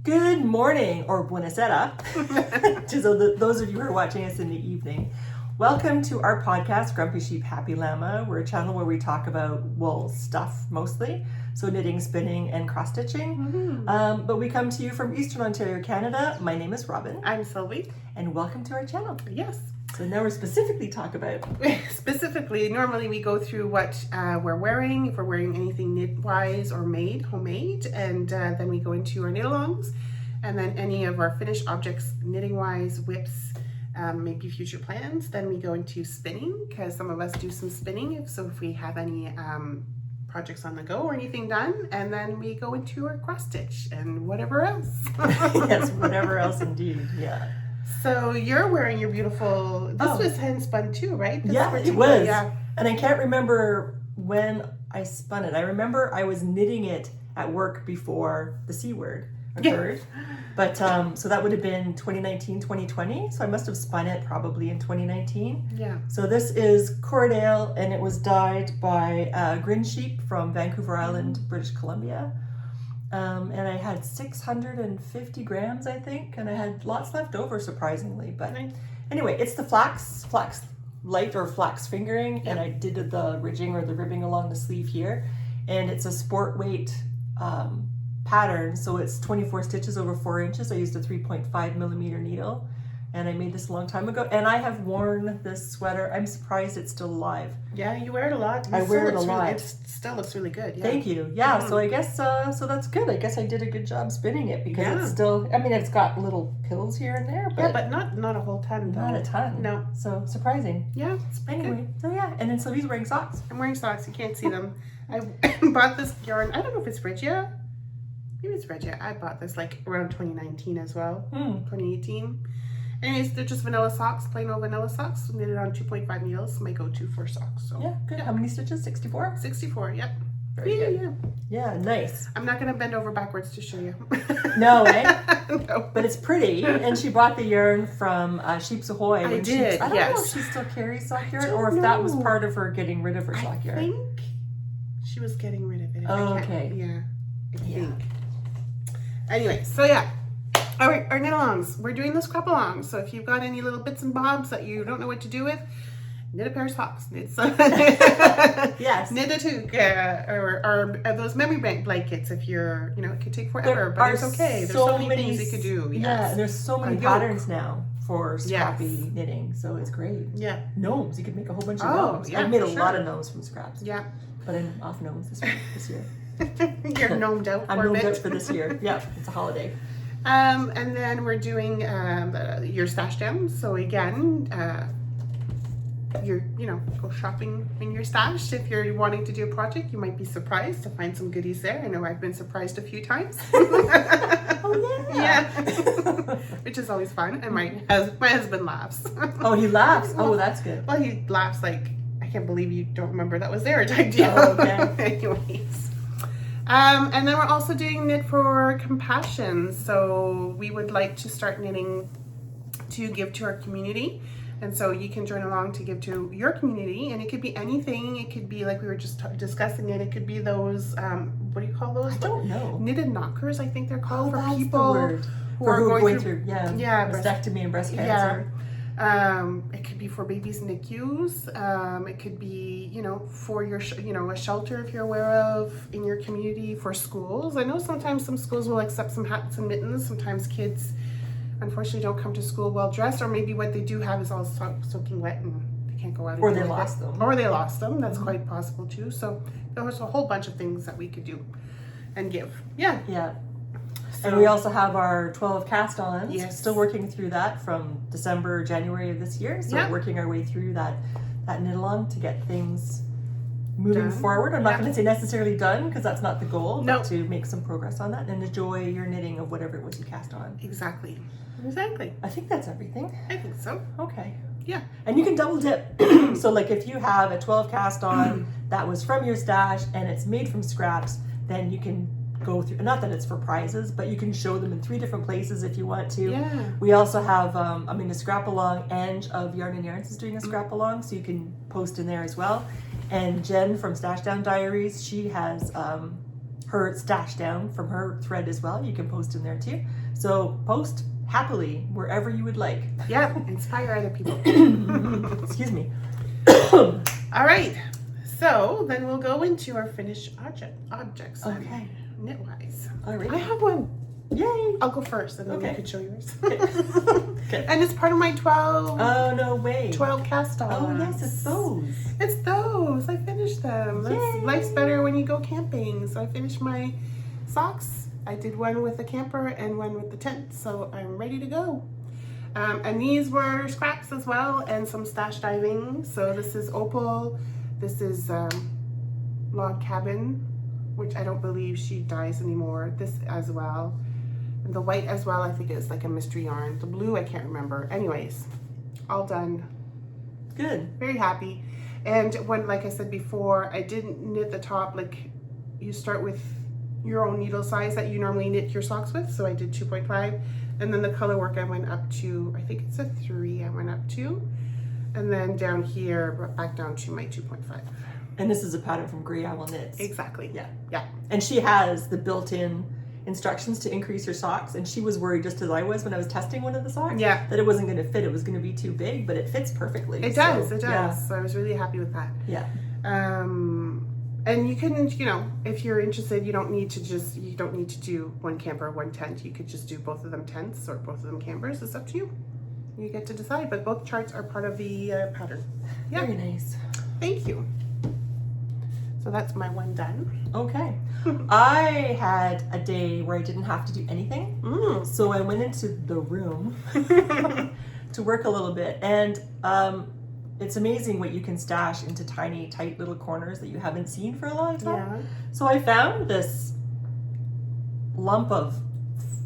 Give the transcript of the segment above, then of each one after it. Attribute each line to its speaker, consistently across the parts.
Speaker 1: Good morning, or buonasera, to those of you who are watching us in the evening. Welcome to our podcast, Grumpy Sheep, Happy Llama. We're a channel where we talk about wool stuff mostly, so knitting, spinning, and cross-stitching. But we come to you from Eastern Ontario, Canada. My name is Robin.
Speaker 2: I'm Sylvie.
Speaker 1: And welcome to our channel.
Speaker 2: Yes.
Speaker 1: So now we're specifically talk about...
Speaker 2: Specifically, normally we go through what we're wearing, if we're wearing anything knit-wise or homemade, and then we go into our knit-alongs, and then any of our finished objects knitting-wise, whips, maybe future plans. Then we go into spinning, because some of us do some spinning, if we have any projects on the go or anything done, and then we go into our cross-stitch and whatever else.
Speaker 1: Yes, whatever else indeed, yeah.
Speaker 2: So you're wearing your beautiful, this was hand spun too, right?
Speaker 1: It was. Yeah. And I can't remember when I spun it. I remember I was knitting it at work before the C word occurred. Yeah. But so that would have been 2019, 2020. So I must have spun it probably in 2019.
Speaker 2: Yeah.
Speaker 1: So this is Cordale, and it was dyed by Grin Sheep from Vancouver Island, British Columbia. And I had 650 grams, I think, and I had lots left over, surprisingly. But anyway, it's the flax light or flax fingering, and I did the ridging or the ribbing along the sleeve here, and it's a sport weight pattern, so it's 24 stitches over 4 inches. I used a 3.5 millimeter needle, and I made this a long time ago, and I have worn this sweater. I'm surprised it's still alive.
Speaker 2: Yeah, you wear it a lot.
Speaker 1: I wear it a lot.
Speaker 2: It still looks really good. Yeah.
Speaker 1: Thank you. Yeah, so I guess, so that's good. I guess I did a good job spinning it because it's still, I mean, it's got little pills here and there, but...
Speaker 2: Yeah, but not a whole ton, though.
Speaker 1: Not a ton.
Speaker 2: No.
Speaker 1: So, surprising.
Speaker 2: Yeah, it's
Speaker 1: anyway,
Speaker 2: good.
Speaker 1: So yeah, and then Sylvie's wearing socks.
Speaker 2: I'm wearing socks. You can't see them. I bought this yarn. I don't know if it's Regia. Maybe it's Regia. I bought this like around 2019 as well. 2018. Anyways, they're just vanilla socks, plain old vanilla socks, knitted on 2.5 needles, my go-to for socks. So
Speaker 1: yeah, good. How many stitches? 64?
Speaker 2: 64, yep.
Speaker 1: Very good. Yeah, nice.
Speaker 2: I'm not going to bend over backwards to show you.
Speaker 1: No, eh?
Speaker 2: No.
Speaker 1: But it's pretty. And she bought the yarn from Sheep's Ahoy.
Speaker 2: I did,
Speaker 1: I don't know if she still carries sock yarn or if that was part of her getting rid of her sock yarn.
Speaker 2: I think she was getting rid of it.
Speaker 1: Oh, okay.
Speaker 2: Yeah, I think. Anyway, so yeah. All right, our knit-alongs. We're doing the scrap-alongs. So if you've got any little bits and bobs that you don't know what to do with, knit a pair of socks. Knit some.
Speaker 1: Yes.
Speaker 2: Knit a toque or those memory bank blankets. If you're, it could take forever, but it's okay. There's so many things you could do. Yes.
Speaker 1: Yeah, and there's so many patterns now for scrappy knitting, so it's great.
Speaker 2: Yeah.
Speaker 1: Gnomes. You could make a whole bunch of gnomes.
Speaker 2: Yeah,
Speaker 1: I've made a lot of gnomes from scraps.
Speaker 2: Yeah.
Speaker 1: But I'm off gnomes this year.
Speaker 2: You're gnomed out for
Speaker 1: I'm
Speaker 2: a
Speaker 1: gnomed
Speaker 2: bit.
Speaker 1: out for this year. Yeah, it's a holiday.
Speaker 2: And then we're doing your stash down. So again, go shopping in your stash. If you're wanting to do a project, you might be surprised to find some goodies there. I know I've been surprised a few times.
Speaker 1: Oh yeah.
Speaker 2: Which is always fun. And my husband laughs.
Speaker 1: Oh, he laughs. Oh, that's good.
Speaker 2: Well, he laughs like, I can't believe you don't remember that was there type deal.
Speaker 1: Oh, okay.
Speaker 2: Anyways. And then we're also doing Knit for Compassion. So we would like to start knitting to give to our community. And so you can join along to give to your community. And it could be anything. It could be like we were just discussing it. It could be those, what do you call those?
Speaker 1: I don't know.
Speaker 2: Knitted knockers, I think they're called, for
Speaker 1: that's
Speaker 2: people
Speaker 1: the word.
Speaker 2: who are going through
Speaker 1: mastectomy and breast cancer.
Speaker 2: It could be for babies in NICUs. It could be, for your, a shelter if you're aware of in your community, for schools. I know sometimes some schools will accept some hats and mittens. Sometimes kids, unfortunately, don't come to school well dressed, or maybe what they do have is all soaking wet and they can't go out.
Speaker 1: Or they lost them.
Speaker 2: Or they lost them. That's quite possible too. So there's a whole bunch of things that we could do and give. Yeah.
Speaker 1: Yeah. And we also have our 12 cast-ons.
Speaker 2: Yes.
Speaker 1: Still working through that from December, January of this year. So working our way through that knit-along to get things moving forward. I'm not going to say necessarily done because that's not the goal, but to make some progress on that and enjoy your knitting of whatever it was you cast on.
Speaker 2: Exactly. I
Speaker 1: think that's everything.
Speaker 2: I think so.
Speaker 1: Okay.
Speaker 2: Yeah.
Speaker 1: And you can double dip. So like if you have a 12 cast-on that was from your stash and it's made from scraps, then you can go through, not that it's for prizes, but you can show them in 3 different places if you want to.
Speaker 2: Yeah.
Speaker 1: We also have, a scrap along. Ange of Yarn and Yarns is doing a scrap along, so you can post in there as well. And Jen from Stash Down Diaries, she has her stash down from her thread as well. You can post in there too. So post happily wherever you would like.
Speaker 2: Yeah, inspire other people.
Speaker 1: Excuse me.
Speaker 2: All right, so then we'll go into our finished objects. then,
Speaker 1: Okay.
Speaker 2: Knitwise.
Speaker 1: All right.
Speaker 2: I have one.
Speaker 1: Yay.
Speaker 2: I'll go first, and then
Speaker 1: Okay.
Speaker 2: you can show yours.
Speaker 1: Okay.
Speaker 2: And it's part of my 12
Speaker 1: Oh, no way.
Speaker 2: cast-offs.
Speaker 1: Oh, yes, it's those.
Speaker 2: It's those. I finished them.
Speaker 1: Yay.
Speaker 2: Life's better when you go camping. So I finished my socks. I did one with the camper and one with the tent. So I'm ready to go. And these were scraps as well and some stash diving. So this is Opal. This is Log Cabin, which I don't believe she dyes anymore. This as well. And the white as well, I think it's like a mystery yarn. The blue, I can't remember. Anyways, all done.
Speaker 1: Good.
Speaker 2: Very happy. And when, like I said before, I didn't knit the top. Like, you start with your own needle size that you normally knit your socks with. So I did 2.5. And then the color work I went up to, I think it's a 3 I went up to. And then down here, back down to my 2.5.
Speaker 1: And this is a pattern from Grey Owl Knits.
Speaker 2: Exactly.
Speaker 1: Yeah.
Speaker 2: Yeah.
Speaker 1: And she has the built-in instructions to increase your socks, and she was worried just as I was when I was testing one of the socks.
Speaker 2: Yeah.
Speaker 1: That it wasn't going to fit. It was going to be too big, but it fits perfectly.
Speaker 2: It does.
Speaker 1: So,
Speaker 2: It does.
Speaker 1: Yeah.
Speaker 2: So I was really happy with that.
Speaker 1: Yeah.
Speaker 2: And you can, you know, if you're interested, you don't need to do one camper, one tent. You could just do both of them tents or both of them campers. It's up to you. You get to decide, but both charts are part of the pattern. Yeah.
Speaker 1: Very nice.
Speaker 2: Thank you. So that's my one done.
Speaker 1: Okay. I had a day where I didn't have to do anything. So I went into the room to work a little bit. And it's amazing what you can stash into tiny, tight little corners that you haven't seen for a long time.
Speaker 2: Yeah.
Speaker 1: So I found this lump of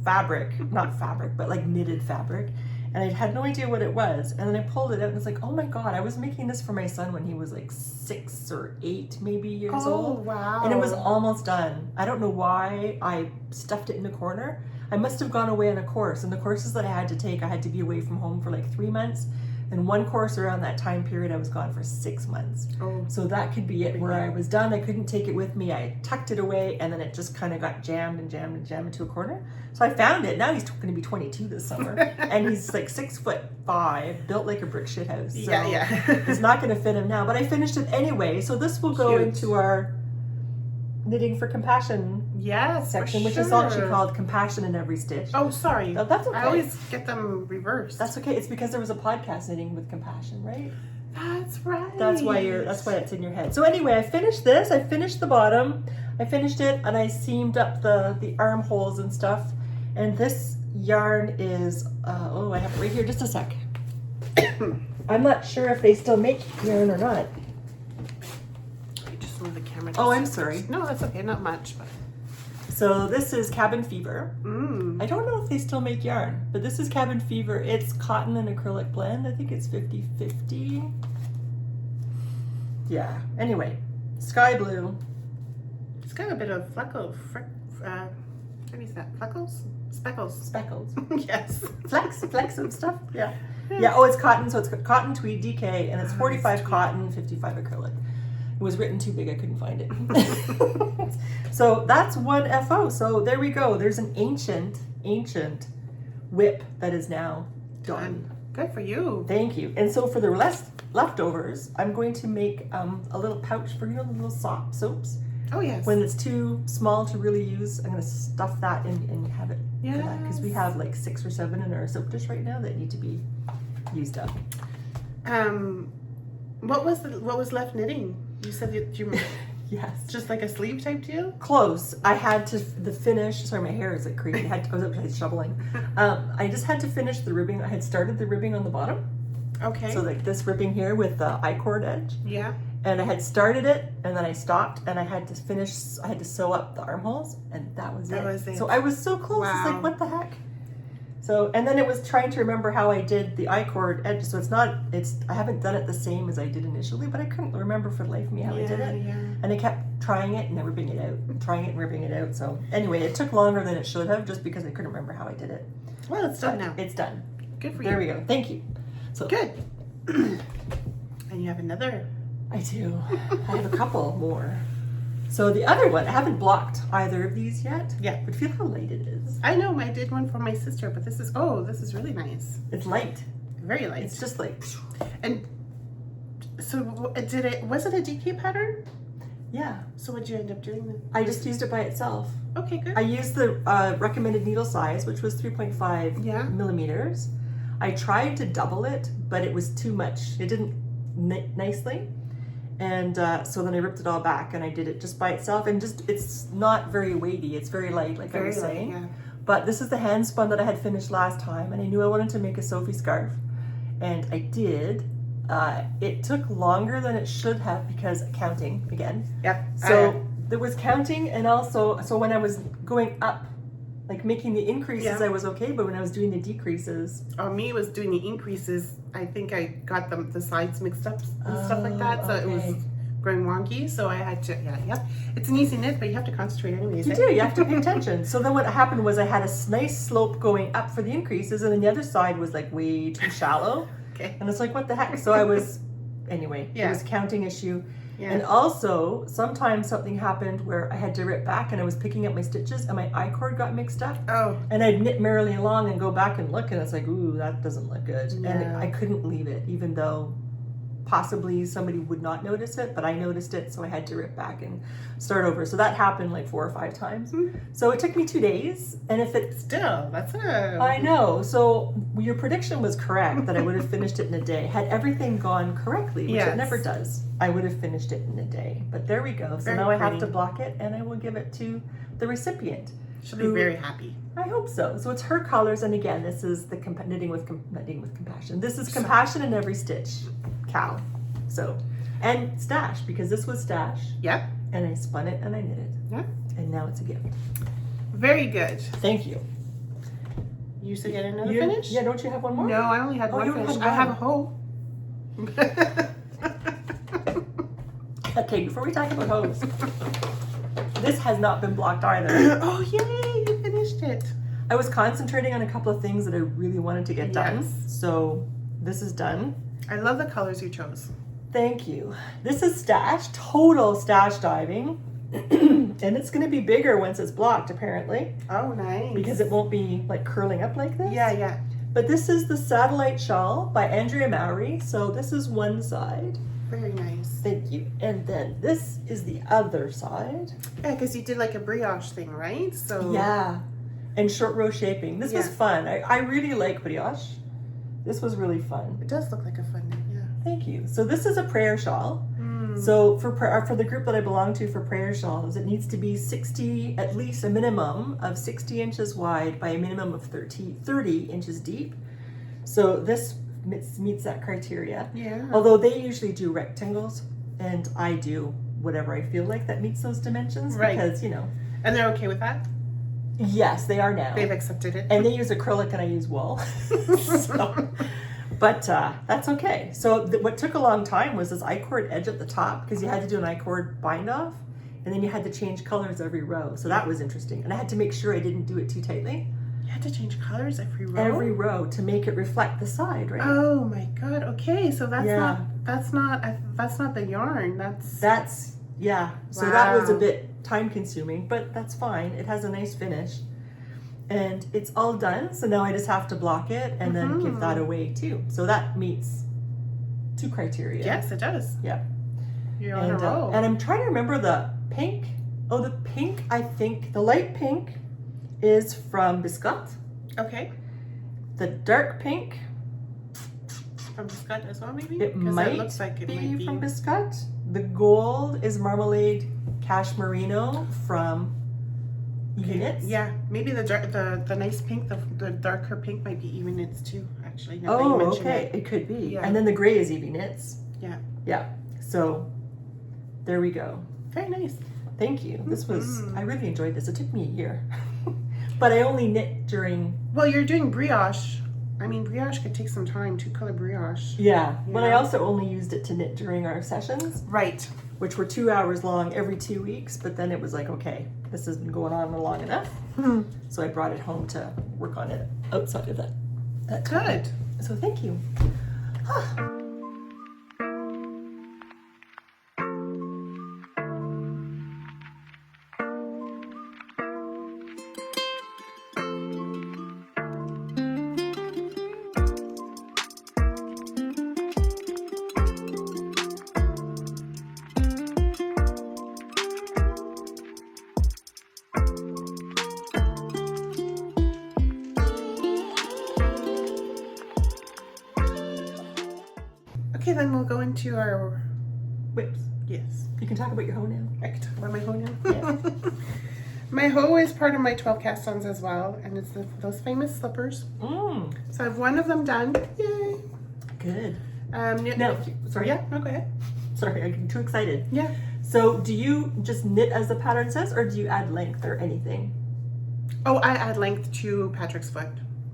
Speaker 1: fabric, not fabric, but like knitted fabric. And I had no idea what it was. And then I pulled it out and it's like, oh my God, I was making this for my son when he was like 6 or 8 maybe years old.
Speaker 2: Wow.
Speaker 1: And it was almost done. I don't know why I stuffed it in a corner. I must have gone away on a course. And the courses that I had to take, I had to be away from home for like 3 months. And one course around that time period, I was gone for 6 months.
Speaker 2: Oh.
Speaker 1: So that could be it, where I was done. I couldn't take it with me. I tucked it away, and then it just kind of got jammed into a corner. So I found it. Now he's going to be 22 this summer. And he's like 6'5", built like a brick shit house. So
Speaker 2: Yeah.
Speaker 1: it's not going to fit him now. But I finished it anyway. So this will go
Speaker 2: Cute.
Speaker 1: into our Knitting for Compassion
Speaker 2: Yes,
Speaker 1: section,
Speaker 2: for
Speaker 1: which
Speaker 2: sure.
Speaker 1: is actually called Compassion in Every Stitch.
Speaker 2: Oh, sorry.
Speaker 1: No, that's okay.
Speaker 2: I always get them reversed.
Speaker 1: That's okay. It's because there was a podcast, Knitting with Compassion, right?
Speaker 2: That's right.
Speaker 1: That's why it's in your head. So anyway, I finished this. I finished the bottom. I finished it, and I seamed up the armholes and stuff. And this yarn is I have it right here. Just a sec. I'm not sure if they still make yarn or not.
Speaker 2: You just move the camera.
Speaker 1: Oh, I'm sorry.
Speaker 2: No, that's okay. Not much, but.
Speaker 1: So this is Cabin Fever. I don't know if they still make yarn, but this is Cabin Fever. It's cotton and acrylic blend. I think it's 50-50. Yeah. Anyway, sky blue.
Speaker 2: It's got a bit of what is that? Speckles.
Speaker 1: Speckles.
Speaker 2: Yes.
Speaker 1: Flex of stuff. Yeah. Yeah. Oh, it's cotton. So it's cotton tweed DK, and it's 45 cotton, 55 acrylic. It was written too big. I couldn't find it. So that's one FO. So there we go. There's an ancient whip that is now done.
Speaker 2: Good for you.
Speaker 1: Thank you. And so for the leftovers, I'm going to make a little pouch for, the little soaps.
Speaker 2: Oh, yes.
Speaker 1: When it's too small to really use, I'm going to stuff that in and have it for that. Because we have like 6 or 7 in our soap dish right now that need to be used up.
Speaker 2: What was left knitting? You said you
Speaker 1: Yes.
Speaker 2: just like a sleeve type deal?
Speaker 1: Close. I had to finish. Sorry, my hair is like crazy. I was upside shoveling. I just had to finish the ribbing. I had started the ribbing on the bottom.
Speaker 2: Okay.
Speaker 1: So like this ribbing here with the I-cord edge.
Speaker 2: Yeah.
Speaker 1: And I had started it, and then I stopped, and I had to finish. I had to sew up the armholes, and that was it. So I was so close.
Speaker 2: Wow.
Speaker 1: It's like, what the heck? So, and then it was trying to remember how I did the I-cord edge. So I haven't done it the same as I did initially, but I couldn't remember for the life of me how I did it.
Speaker 2: Yeah.
Speaker 1: And I kept trying it and then ripping it out, trying it and ripping it out. So anyway, it took longer than it should have, just because I couldn't remember how I did it.
Speaker 2: Well, it's done
Speaker 1: But
Speaker 2: now.
Speaker 1: it's done.
Speaker 2: Good for you.
Speaker 1: There we go. Thank you. So
Speaker 2: Good. And you have another.
Speaker 1: I do. I have a couple more. So the other one, I haven't blocked either of these yet.
Speaker 2: Yeah.
Speaker 1: But feel how light it is.
Speaker 2: I know, I did one for my sister, but this is really nice.
Speaker 1: It's light.
Speaker 2: Very light.
Speaker 1: It's just like,
Speaker 2: And so was it a DK pattern?
Speaker 1: yeah.
Speaker 2: So what'd you end up doing then?
Speaker 1: I just used it by itself.
Speaker 2: Okay, good.
Speaker 1: I used the recommended needle size, which was 3.5
Speaker 2: Yeah.
Speaker 1: millimeters. I tried to double it, but it was too much. It didn't nicely. And so then I ripped it all back and I did it just by itself. And just, it's not very weighty. It's very light, like I was saying.
Speaker 2: Yeah.
Speaker 1: But this is the hand spun that I had finished last time. And I knew I wanted to make a Sophie scarf. And I did. It took longer than it should have because counting again.
Speaker 2: Yeah.
Speaker 1: So there was counting, and also, so when I was going up, like making the increases,
Speaker 2: Yeah.
Speaker 1: I was okay, but when I was doing the decreases,
Speaker 2: me was doing the increases. I think I got the sides mixed up and stuff like that, so it was
Speaker 1: okay.
Speaker 2: going wonky. So I had to, yeah. It's an easy knit, but you have to concentrate anyways.
Speaker 1: You do, you have to pay attention. So then what happened was I had a nice slope going up for the increases, and then the other side was like way too shallow.
Speaker 2: Okay.
Speaker 1: And it's like, what the heck? So I was, anyway,
Speaker 2: Yeah.
Speaker 1: it was a counting issue.
Speaker 2: Yeah.
Speaker 1: And also, sometimes something happened where I had to rip back and I was picking up my stitches and my I-cord got mixed up.
Speaker 2: Oh.
Speaker 1: And I'd knit merrily along and go back and look, and it's like, ooh, that doesn't look good.
Speaker 2: Yeah.
Speaker 1: And I couldn't leave it, even though possibly somebody would not notice it, but I noticed it, so I had to rip back and start over. So that happened like 4 or 5 times.
Speaker 2: Mm-hmm.
Speaker 1: So it took me 2 days, and if it
Speaker 2: Still, that's a.
Speaker 1: I know. So your prediction was correct that I would have finished it in a day. Had everything gone correctly, which
Speaker 2: Yes.
Speaker 1: it never does, I would have finished it in a day. But there we go. So
Speaker 2: Very
Speaker 1: now I have to
Speaker 2: pretty.
Speaker 1: block it, and I will give it to the recipient.
Speaker 2: She'll be very happy.
Speaker 1: I hope so. So it's her colors, and again, this is the knitting with compassion. This is compassion in every stitch, Cal. So, and stash, because this was stash,
Speaker 2: Yep.
Speaker 1: and I spun it and I knit it,
Speaker 2: Yeah.
Speaker 1: and now it's a gift.
Speaker 2: Very good.
Speaker 1: Thank you.
Speaker 2: You still get another
Speaker 1: You-
Speaker 2: finish?
Speaker 1: Yeah, don't you have one more?
Speaker 2: No, I only had
Speaker 1: Oh,
Speaker 2: one
Speaker 1: you only
Speaker 2: finish.
Speaker 1: had
Speaker 2: I have a
Speaker 1: one.
Speaker 2: hoe.
Speaker 1: Okay, before we talk about hose, this has not been blocked either.
Speaker 2: Oh, yay! You finished it.
Speaker 1: I was concentrating on a couple of things that I really wanted to get done,
Speaker 2: Yes.
Speaker 1: so this is done.
Speaker 2: I love the colors you chose.
Speaker 1: Thank you. This is stash, total stash diving. And it's going to be bigger once it's blocked, apparently,
Speaker 2: Oh, nice.
Speaker 1: because it won't be like curling up like this.
Speaker 2: Yeah.
Speaker 1: But this is the Satellite Shawl by Andrea Mowry. So this is one side.
Speaker 2: Very nice.
Speaker 1: Thank you. And then this is the other side.
Speaker 2: Yeah, because you did like a brioche thing, right? So
Speaker 1: Yeah. And short row shaping. This was
Speaker 2: Yeah.
Speaker 1: fun. I really like brioche. This was really fun.
Speaker 2: it does look like a fun name. Yeah.
Speaker 1: Thank you. So this is a prayer shawl.
Speaker 2: Mm.
Speaker 1: So for the group that I belong to for prayer shawls, it needs to be 60, at least a minimum of 60 inches wide by a minimum of 30 inches deep. So this meets that criteria.
Speaker 2: Yeah.
Speaker 1: Although they usually do rectangles, and I do whatever I feel like that meets those dimensions.
Speaker 2: Right.
Speaker 1: Because, you know,
Speaker 2: And they're okay with that?
Speaker 1: yes, they are now.
Speaker 2: They've accepted it.
Speaker 1: And they use acrylic and I use wool. So, but that's okay. So what took a long time was this I-cord edge at the top, because you had to do an I-cord bind off, and then you had to change colors every row. So that was interesting. And I had to make sure I didn't do it too tightly.
Speaker 2: You had to change colors every row?
Speaker 1: Every row to make it reflect the side, right?
Speaker 2: Oh my god. Okay, so that's
Speaker 1: Yeah.
Speaker 2: that's not the yarn.
Speaker 1: That's, yeah. So that was a
Speaker 2: Wow.
Speaker 1: bit time consuming, but that's fine. It has a nice finish. And it's all done. So now I just have to block it and then give that away too. So that meets 2 criteria.
Speaker 2: Yes, it does.
Speaker 1: Yeah.
Speaker 2: You're on a
Speaker 1: And,
Speaker 2: roll.
Speaker 1: and I'm trying to remember the pink. Oh, the pink, I think, the light pink is from Biscotte.
Speaker 2: Okay.
Speaker 1: The dark pink,
Speaker 2: From Biscotte as well, maybe?
Speaker 1: it
Speaker 2: 'Cause
Speaker 1: might
Speaker 2: that looks like it
Speaker 1: be
Speaker 2: might be.
Speaker 1: from Biscotte. The gold is Marmalade Cashmerino from Even Knits.
Speaker 2: Yeah, maybe the nice pink, the darker pink might be Even Knits too, actually. Now that you
Speaker 1: Oh,
Speaker 2: mention
Speaker 1: okay.
Speaker 2: it.
Speaker 1: It could be.
Speaker 2: Yeah.
Speaker 1: And then the gray is Evie Knits.
Speaker 2: Yeah.
Speaker 1: Yeah. So there we go.
Speaker 2: Very nice.
Speaker 1: Thank you. This was,
Speaker 2: Mhm.
Speaker 1: I really enjoyed this. It took me a year. But I only knit during,
Speaker 2: Well, you're doing brioche. I mean, brioche could take some time, 2-color brioche.
Speaker 1: yeah. But I
Speaker 2: Yeah.
Speaker 1: also only used it to knit during our sessions,
Speaker 2: Right.
Speaker 1: which were 2 hours long every 2 weeks. But then it was like, okay, this has been going on long enough. So I brought it home to work on it outside of that time.
Speaker 2: Good.
Speaker 1: So thank you.
Speaker 2: Okay, then we'll go into our
Speaker 1: Whips.
Speaker 2: yes.
Speaker 1: You can talk about your hoe now.
Speaker 2: I can talk about my hoe now.
Speaker 1: Yeah.
Speaker 2: My hoe is part of my 12 cast-ons as well, and it's those famous slippers.
Speaker 1: Mm.
Speaker 2: So I have one of them done. Yay!
Speaker 1: Good.
Speaker 2: No,
Speaker 1: Now, sorry.
Speaker 2: yeah, no, go ahead.
Speaker 1: Sorry, I'm too excited.
Speaker 2: Yeah.
Speaker 1: So do you just knit as the pattern says, or do you add length or anything?
Speaker 2: Oh, I add length to Patrick's foot,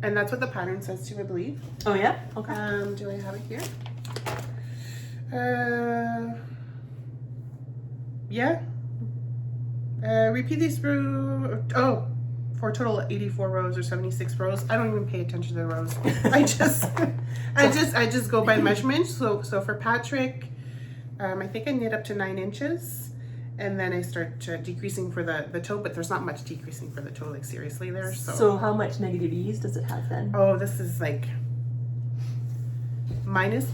Speaker 2: and that's what the pattern says too, I believe.
Speaker 1: Oh yeah? Okay.
Speaker 2: Do I have it here? Yeah. Repeat these through, for a total of 84 rows or 76 rows. I don't even pay attention to the rows. I just go by measurement. So for Patrick, I think I knit up to 9 inches, and then I start decreasing for the toe, but there's not much decreasing for the toe, like seriously there.
Speaker 1: So how much negative ease does it have then?
Speaker 2: Oh, this is like minus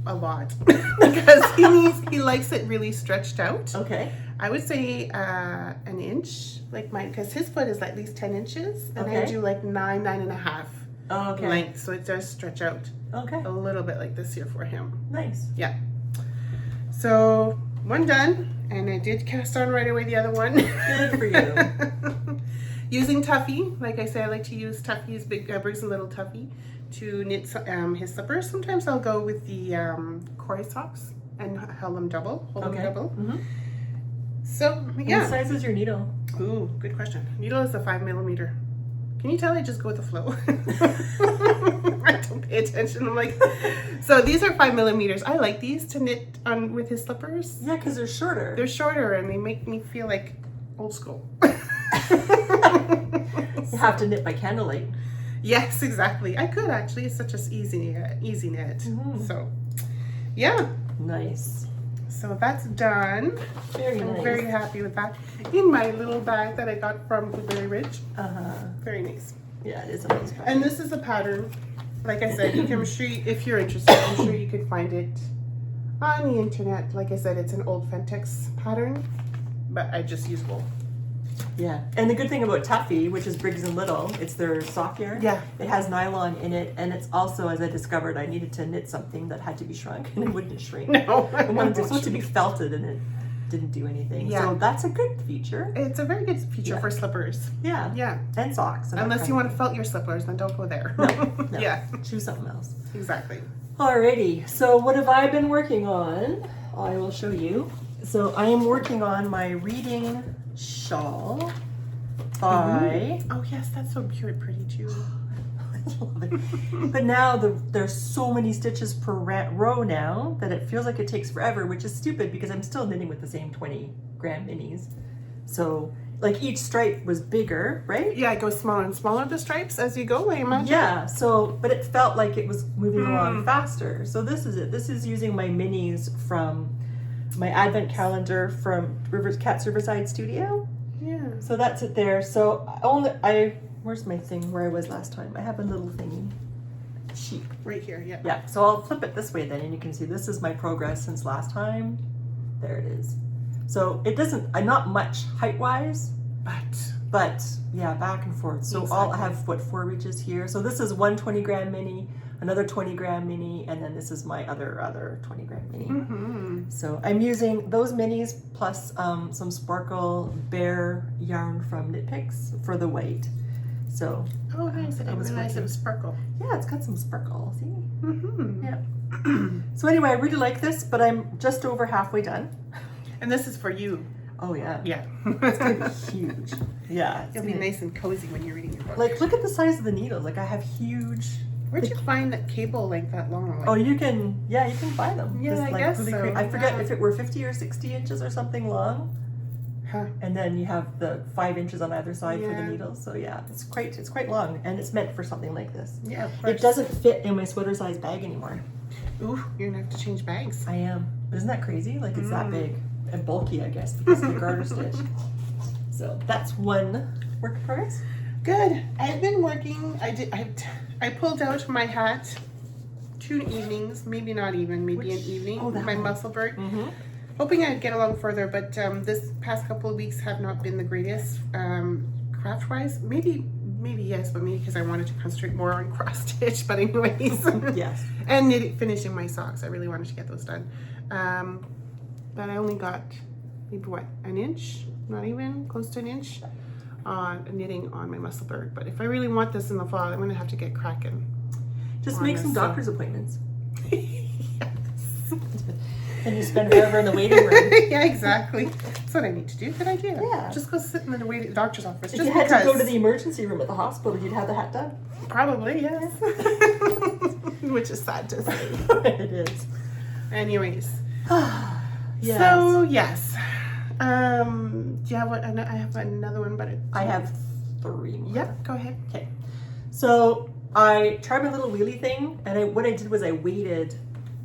Speaker 2: a lot because he likes it really stretched out.
Speaker 1: Okay.
Speaker 2: I would say an inch, like mine, because his foot is at least 10 inches, and I
Speaker 1: Okay.
Speaker 2: do like 9.5
Speaker 1: Okay.
Speaker 2: length, so it does stretch out
Speaker 1: Okay.
Speaker 2: a little bit like this here for him.
Speaker 1: Nice.
Speaker 2: Yeah. So one done, and I did cast on right away the other one.
Speaker 1: Good for you.
Speaker 2: Using Tuffy, like I say, I like to use Tuffy's Briggs and Little Tuffy to knit his slippers. Sometimes I'll go with the Koi socks and hold them double.
Speaker 1: Mm-hmm.
Speaker 2: So
Speaker 1: What
Speaker 2: yeah.
Speaker 1: size is your needle?
Speaker 2: Ooh, good question. Needle is a 5mm. Can you tell I just go with the flow? I don't pay attention. I'm like, so these are 5mm. I like these to knit on with his slippers.
Speaker 1: Yeah, because they're shorter.
Speaker 2: They're shorter and they make me feel like old school.
Speaker 1: You have to knit by candlelight.
Speaker 2: Yes, exactly. I could actually. It's such an easy knit.
Speaker 1: Mhm.
Speaker 2: So, yeah.
Speaker 1: Nice.
Speaker 2: So that's done.
Speaker 1: Very
Speaker 2: I'm
Speaker 1: nice.
Speaker 2: very happy with that. In my little bag that I got from Blueberry Ridge.
Speaker 1: Uh-huh.
Speaker 2: Very nice.
Speaker 1: Yeah, it is a nice pattern.
Speaker 2: And this is a pattern. Like I said, I'm sure if you're interested, I'm sure you could find it on the internet. Like I said, it's an old Fentex pattern, but I just use wool.
Speaker 1: Yeah, and the good thing about Tuffy, which is Briggs and Little, it's their sock yarn.
Speaker 2: Yeah.
Speaker 1: It has nylon in it, and it's also, as I discovered, I needed to knit something that had to be shrunk, and it wouldn't shrink.
Speaker 2: No.
Speaker 1: It wanted supposed to be felted, and it didn't do anything.
Speaker 2: Yeah.
Speaker 1: So that's a good feature.
Speaker 2: It's a very good feature
Speaker 1: Yeah.
Speaker 2: for slippers.
Speaker 1: Yeah.
Speaker 2: Yeah.
Speaker 1: And socks. And
Speaker 2: Unless you want to felt your slippers, then don't go there.
Speaker 1: No.
Speaker 2: Yeah.
Speaker 1: Choose something else.
Speaker 2: Exactly.
Speaker 1: Alrighty, so what have I been working on? I will show you. So I am working on my reading shawl by...
Speaker 2: Oh yes, that's so pretty too.
Speaker 1: I love it. But now there's so many stitches per row now that it feels like it takes forever, which is stupid because I'm still knitting with the same 20 gram minis. So like each stripe was bigger, right?
Speaker 2: Yeah, it goes smaller and smaller, the stripes, as you go, I imagine.
Speaker 1: Yeah, so, but it felt like it was moving along faster. So this is it. This is using my minis from my advent calendar from Cat's Riverside Studio.
Speaker 2: Yeah.
Speaker 1: So that's it there. So where's my thing where I was last time? I have a little thingy. Sheep.
Speaker 2: Right here, yeah.
Speaker 1: Yeah, so I'll flip it this way then, and you can see this is my progress since last time. There it is. So it doesn't, not much height-wise, but yeah, back and forth. So
Speaker 2: Exactly.
Speaker 1: I have, 4 reaches here. So this is one 20 gram mini, another 20 gram mini, and then this is my other 20 gram mini.
Speaker 2: Mm-hmm.
Speaker 1: So I'm using those minis plus some Sparkle Bear yarn from Knit Picks for the white. So
Speaker 2: Oh, nice. I didn't
Speaker 1: was
Speaker 2: realize it
Speaker 1: working.
Speaker 2: was sparkle.
Speaker 1: yeah, it's got some sparkle, see?
Speaker 2: Mm-hmm.
Speaker 1: Yeah. So anyway, I really like this, but I'm just over halfway done.
Speaker 2: And this is for you.
Speaker 1: Oh yeah.
Speaker 2: Yeah.
Speaker 1: It's gonna be huge. Yeah. it's
Speaker 2: It'll be
Speaker 1: gonna-
Speaker 2: nice and cozy when you're reading your book.
Speaker 1: Like, look at the size of the needles. Like, I have huge.
Speaker 2: Where'd you find that cable length that long? Like,
Speaker 1: Oh, you can buy them.
Speaker 2: Yeah, I guess so.
Speaker 1: I forget
Speaker 2: Yeah.
Speaker 1: if it were 50 or 60 inches or something long.
Speaker 2: Huh.
Speaker 1: And then you have the 5 inches on either side for the
Speaker 2: Yeah.
Speaker 1: needles. So yeah, it's quite long, and it's meant for something like this.
Speaker 2: Yeah, of
Speaker 1: It
Speaker 2: course.
Speaker 1: doesn't fit in my sweater size bag anymore.
Speaker 2: Ooh, you're gonna have to change bags.
Speaker 1: I am. But isn't that crazy? Like, it's that
Speaker 2: Mm.
Speaker 1: big and bulky, I guess, because of the garter stitch. So that's one work in progress.
Speaker 2: Good. I've been working. I pulled out my hat 2 evenings, maybe not even, maybe an evening.
Speaker 1: Oh, that
Speaker 2: my
Speaker 1: one.
Speaker 2: Musselburgh.
Speaker 1: Mm-hmm.
Speaker 2: Hoping I'd get along further, but this past couple of weeks have not been the greatest. craft wise, maybe yes, but maybe because I wanted to concentrate more on cross stitch. But anyways,
Speaker 1: Yes.
Speaker 2: and finishing my socks. I really wanted to get those done. But I only got maybe what, an inch, not even close to an inch on knitting on my Musselburgh. But if I really want this in the fall, I'm gonna have to get cracking.
Speaker 1: Just make some doctor's appointments.
Speaker 2: Yes.
Speaker 1: And you spend forever in the waiting room.
Speaker 2: Yeah, exactly. That's what I need to do. Good idea.
Speaker 1: Yeah.
Speaker 2: Just go sit in the doctor's office.
Speaker 1: If
Speaker 2: Just
Speaker 1: you had
Speaker 2: because.
Speaker 1: to go to the emergency room at the hospital, you'd have the hat done.
Speaker 2: Probably, yes. Which is sad to say.
Speaker 1: It is.
Speaker 2: Anyways.
Speaker 1: Yes.
Speaker 2: So, yes. Do you have I have another one, but
Speaker 1: I have 3 more.
Speaker 2: Yep, go ahead.
Speaker 1: Okay. So I tried my little wheelie thing, and what I did was I weighted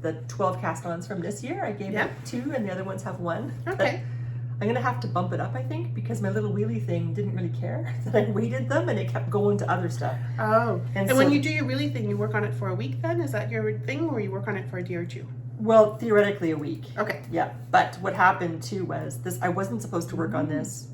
Speaker 1: the 12 cast-ons from this year. I gave it 2, and the other ones have 1.
Speaker 2: Okay.
Speaker 1: But I'm gonna have to bump it up, I think, because my little wheelie thing didn't really care that I weighted them, and it kept going to other stuff.
Speaker 2: Oh. And
Speaker 1: so,
Speaker 2: when you do your wheelie thing, you work on it for a week then? Is that your thing, or you work on it for a day or 2?
Speaker 1: Well, theoretically a week.
Speaker 2: Okay.
Speaker 1: Yeah, but what happened too was this. I wasn't supposed to work on this.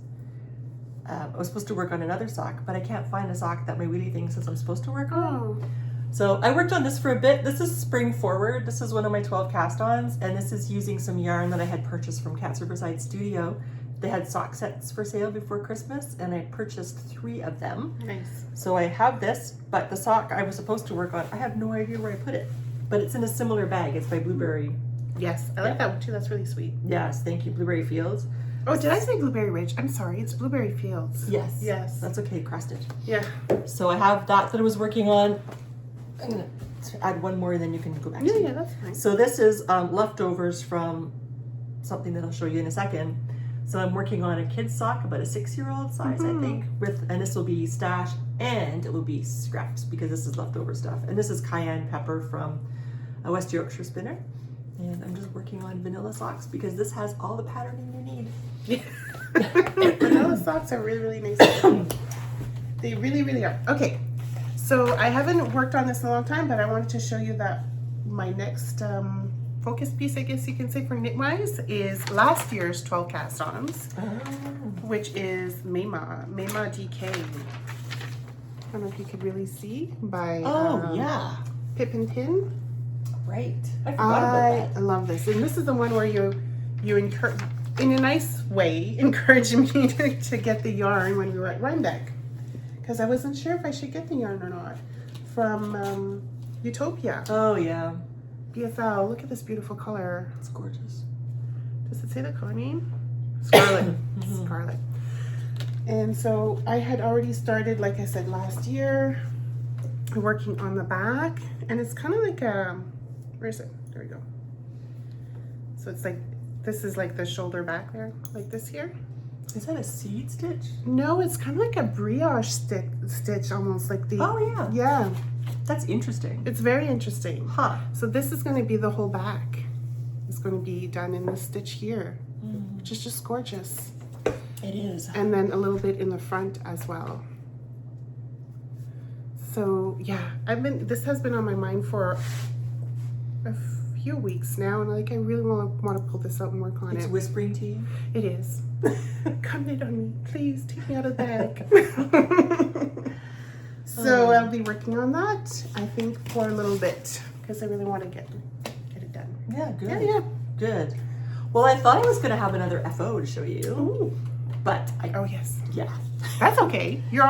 Speaker 1: I was supposed to work on another sock, but I can't find a sock that my wheelie thing says I'm supposed to work on.
Speaker 2: Oh.
Speaker 1: So I worked on this for a bit. This is Spring Forward. This is one of my 12 cast-ons, and this is using some yarn that I had purchased from Cats Riverside Studio. They had sock sets for sale before Christmas, and I purchased 3 of them.
Speaker 2: Nice.
Speaker 1: So I have this, but the sock I was supposed to work on, I have no idea where I put it. But it's in a similar bag. It's by Blueberry.
Speaker 2: Yes, I like that one too. That's really sweet.
Speaker 1: Yes, thank you, Blueberry Fields.
Speaker 2: Oh, did I say Blueberry Ridge? I'm sorry, it's Blueberry Fields.
Speaker 1: Yes.
Speaker 2: Yes.
Speaker 1: That's okay, cross stitch.
Speaker 2: Yeah.
Speaker 1: So I have that I was working on. I'm gonna add one more and then you can go back to
Speaker 2: Yeah, that's fine.
Speaker 1: So this is leftovers from something that I'll show you in a second. So I'm working on a kid's sock, about a 6-year-old size, I think, and this will be stash and it will be scraps because this is leftover stuff. And this is cayenne pepper from a West Yorkshire spinner. And I'm just working on vanilla socks because this has all the patterning you need.
Speaker 2: Vanilla socks are really, really nice. They really, really are. Okay, so I haven't worked on this in a long time, but I wanted to show you that my next focus piece, I guess you can say, for knitwise is last year's 12 cast-ons, which is Llama DK. I don't know if you could really see by Pip and Pin.
Speaker 1: Right. I forgot about that.
Speaker 2: I love this. And this is the one where you encourage, in a nice way, encourage me to get the yarn when we were at Rhinebeck. Because I wasn't sure if I should get the yarn or not. From Utopia.
Speaker 1: Oh, yeah.
Speaker 2: BFL. Look at this beautiful color.
Speaker 1: It's gorgeous.
Speaker 2: Does it say the color name? Scarlet. Scarlet. And so I had already started, like I said, last year, working on the back. And it's kind of like a... Where is it? There we go. So it's like, this is like the shoulder back there, like this here.
Speaker 1: Is that a seed stitch?
Speaker 2: No, it's kind of like a brioche stitch, almost like the...
Speaker 1: Oh, yeah.
Speaker 2: Yeah.
Speaker 1: That's interesting.
Speaker 2: It's very interesting.
Speaker 1: Huh.
Speaker 2: So this is going to be the whole back. It's going to be done in this stitch here, which is just gorgeous.
Speaker 1: It is.
Speaker 2: And then a little bit in the front as well. So yeah, this has been on my mind for a few weeks now, and like I really want to pull this out and work on it.
Speaker 1: It's whispering to you.
Speaker 2: It is. Come knit on me, please. Take me out of the bag. So I'll be working on that, I think, for a little bit because I really want to get it done.
Speaker 1: Yeah, good.
Speaker 2: Yeah.
Speaker 1: Good. Well, I thought I was going to have another FO to show you,
Speaker 2: Ooh.
Speaker 1: but
Speaker 2: Oh yes.
Speaker 1: Yeah.
Speaker 2: That's okay. You're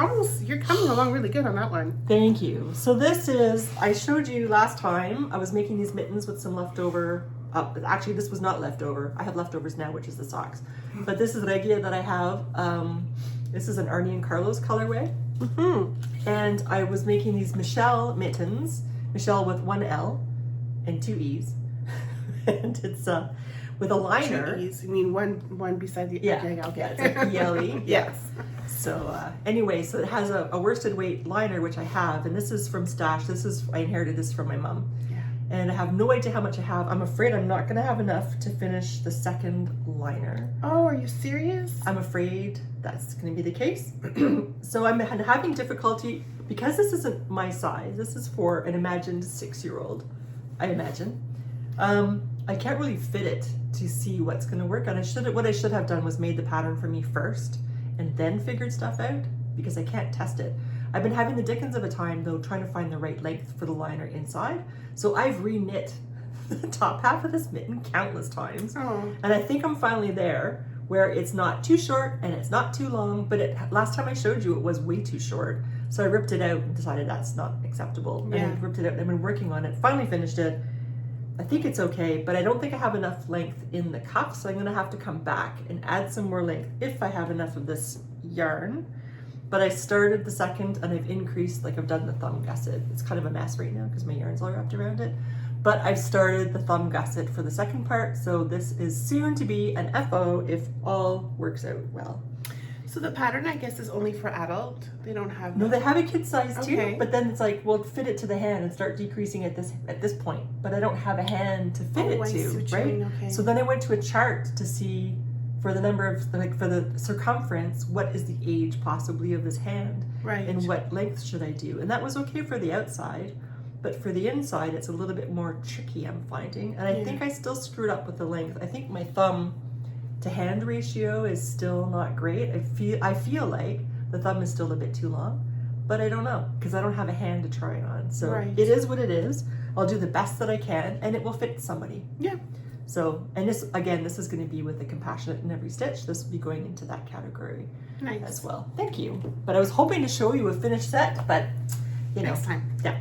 Speaker 2: coming along really good on that one.
Speaker 1: Thank you. So this is, I showed you last time, I was making these mittens with some leftover, actually this was not leftover. I have leftovers now, which is the socks. But this is Regia that I have. This is an Arnie and Carlos colorway. And I was making these Michelle mittens, Michelle with 1 L and 2 E's. And it's with a liner.
Speaker 2: 2 E's. You mean one beside the
Speaker 1: Yeah,
Speaker 2: okay.
Speaker 1: yeah, it's like ELE.
Speaker 2: Yes.
Speaker 1: So anyway, so it has a worsted weight liner, which I have, and this is from Stash. I inherited this from my mom.
Speaker 2: Yeah.
Speaker 1: And I have no idea how much I have. I'm afraid I'm not gonna have enough to finish the second liner.
Speaker 2: Oh, are you serious?
Speaker 1: I'm afraid that's gonna be the case. So I'm having difficulty, because this isn't my size, this is for an imagined 6-year-old, I imagine. I can't really fit it to see what's gonna work. And what I should have done was made the pattern for me first and then figured stuff out. because I can't test it. I've been having the dickens of a time though trying to find the right length for the liner inside. So I've re-knit the top half of this mitten countless times.
Speaker 2: Oh.
Speaker 1: And I think I'm finally there where it's not too short and it's not too long, but last time I showed you it was way too short. So I ripped it out and decided that's not acceptable.
Speaker 2: Yeah.
Speaker 1: And I ripped it out and I've been working on it, finally finished it. I think it's okay, but I don't think I have enough length in the cuff, so I'm gonna have to come back and add some more length if I have enough of this yarn. But I started the second and I've increased, like I've done the thumb gusset. It's kind of a mess right now because my yarn's all wrapped around it. But I've started the thumb gusset for the second part, so this is soon to be an FO if all works out well.
Speaker 2: So the pattern, I guess, is only for adult. They don't have.
Speaker 1: No, they have a kid size too,
Speaker 2: Okay.
Speaker 1: but then it's like, well, fit it to the hand and start decreasing at this point. But I don't have a hand to fit it
Speaker 2: I see
Speaker 1: to,
Speaker 2: what you
Speaker 1: right?
Speaker 2: mean, okay.
Speaker 1: So then I went to a chart to see for the number of, like for the circumference, what is the age possibly of this hand,
Speaker 2: Right.
Speaker 1: and what length should I do? And that was okay for the outside, but for the inside, it's a little bit more tricky, I'm finding. And I think I still screwed up with the length. I think my thumb to hand ratio is still not great. I feel like the thumb is still a bit too long, but I don't know because I don't have a hand to try it on. So
Speaker 2: Right.
Speaker 1: it is what it is. I'll do the best that I can and it will fit somebody.
Speaker 2: Yeah.
Speaker 1: So, and this, again, this is going to be with the compassionate in every stitch. This will be going into that category
Speaker 2: Nice.
Speaker 1: as well. Thank you. But I was hoping to show you a finished set, but you know.
Speaker 2: Next time.
Speaker 1: Yeah.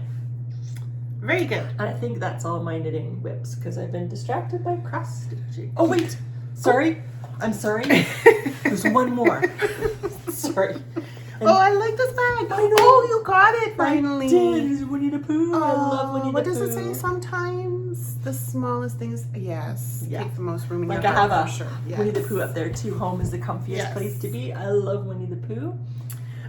Speaker 2: Very good.
Speaker 1: And I think that's all my knitting whips because I've been distracted by cross stitching. Oh wait, sorry. I'm sorry. There's one more. Sorry. And
Speaker 2: Oh, I like this bag.
Speaker 1: I know.
Speaker 2: Oh, you got it finally.
Speaker 1: I did. It's Winnie the Pooh. I love Winnie the Pooh.
Speaker 2: What does it say? Sometimes the smallest things, yes,
Speaker 1: Yeah.
Speaker 2: take the most room in
Speaker 1: Like
Speaker 2: your
Speaker 1: I
Speaker 2: heart,
Speaker 1: have a
Speaker 2: for sure. Yes.
Speaker 1: Winnie the Pooh up there too. Home is the comfiest
Speaker 2: Yes.
Speaker 1: place to be. I love Winnie the Pooh.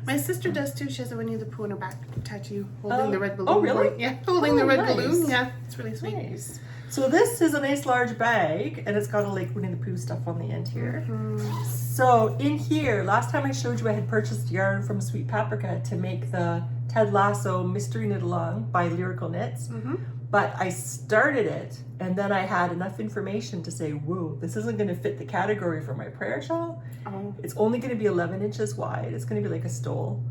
Speaker 2: My sister does too. She has a Winnie the Pooh on her back tattoo, holding
Speaker 1: Oh.
Speaker 2: the red balloon.
Speaker 1: Oh, really?
Speaker 2: Yeah, holding the red
Speaker 1: nice.
Speaker 2: balloon. Yeah, it's really sweet.
Speaker 1: Nice. So this is a nice large bag and it's got a like Winnie the Pooh stuff on the end here.
Speaker 2: Mm-hmm.
Speaker 1: So in here, last time I showed you I had purchased yarn from Sweet Paprika to make the Ted Lasso Mystery Knit Along by Lyrical Knits.
Speaker 2: Mm-hmm.
Speaker 1: But I started it and then I had enough information to say, whoa, this isn't going to fit the category for my prayer shawl.
Speaker 2: Oh,
Speaker 1: It's only going to be 11 inches wide. It's going to be like a stole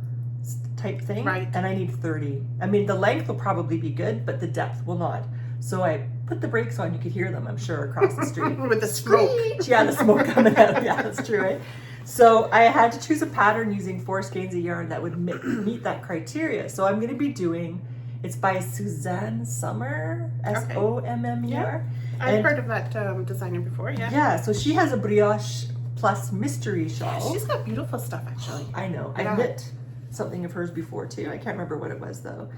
Speaker 1: type thing.
Speaker 2: Right.
Speaker 1: And I need 30. I mean, the length will probably be good, but the depth will not. So I put the brakes on. You could hear them, I'm sure, across the street.
Speaker 2: with the smoke.
Speaker 1: Screech! Yeah, the smoke coming out. Yeah, that's true, right? So I had to choose a pattern using 4 skeins of yarn that would meet that criteria. So I'm going to be doing, it's by Suzanne Sommer, S-O-M-M-E-R.
Speaker 2: I've
Speaker 1: And-
Speaker 2: heard of that designer before. Yeah.
Speaker 1: Yeah, so she has a brioche plus mystery shawl.
Speaker 2: She's got beautiful stuff actually.
Speaker 1: I know.
Speaker 2: Yeah.
Speaker 1: I've knit something of hers before too. I can't remember what it was though.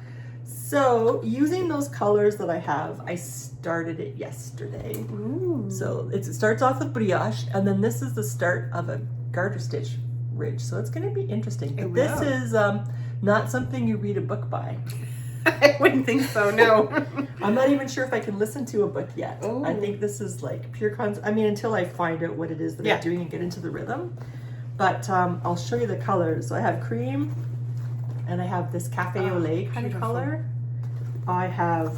Speaker 1: So using those colors that I have, I started it yesterday.
Speaker 2: Ooh.
Speaker 1: So it starts off with brioche, and then this is the start of a garter stitch ridge. So it's going to be interesting. But
Speaker 2: It
Speaker 1: this
Speaker 2: will.
Speaker 1: is not something you read a book by.
Speaker 2: I wouldn't think so. No.
Speaker 1: I'm not even sure if I can listen to a book yet.
Speaker 2: Oh.
Speaker 1: I think this is like pure I mean, until I find out what it is that
Speaker 2: Yeah.
Speaker 1: I'm doing and get into the rhythm. But I'll show you the colors. So I have cream, and I have this cafe au lait kind of
Speaker 2: beautiful.
Speaker 1: color. I have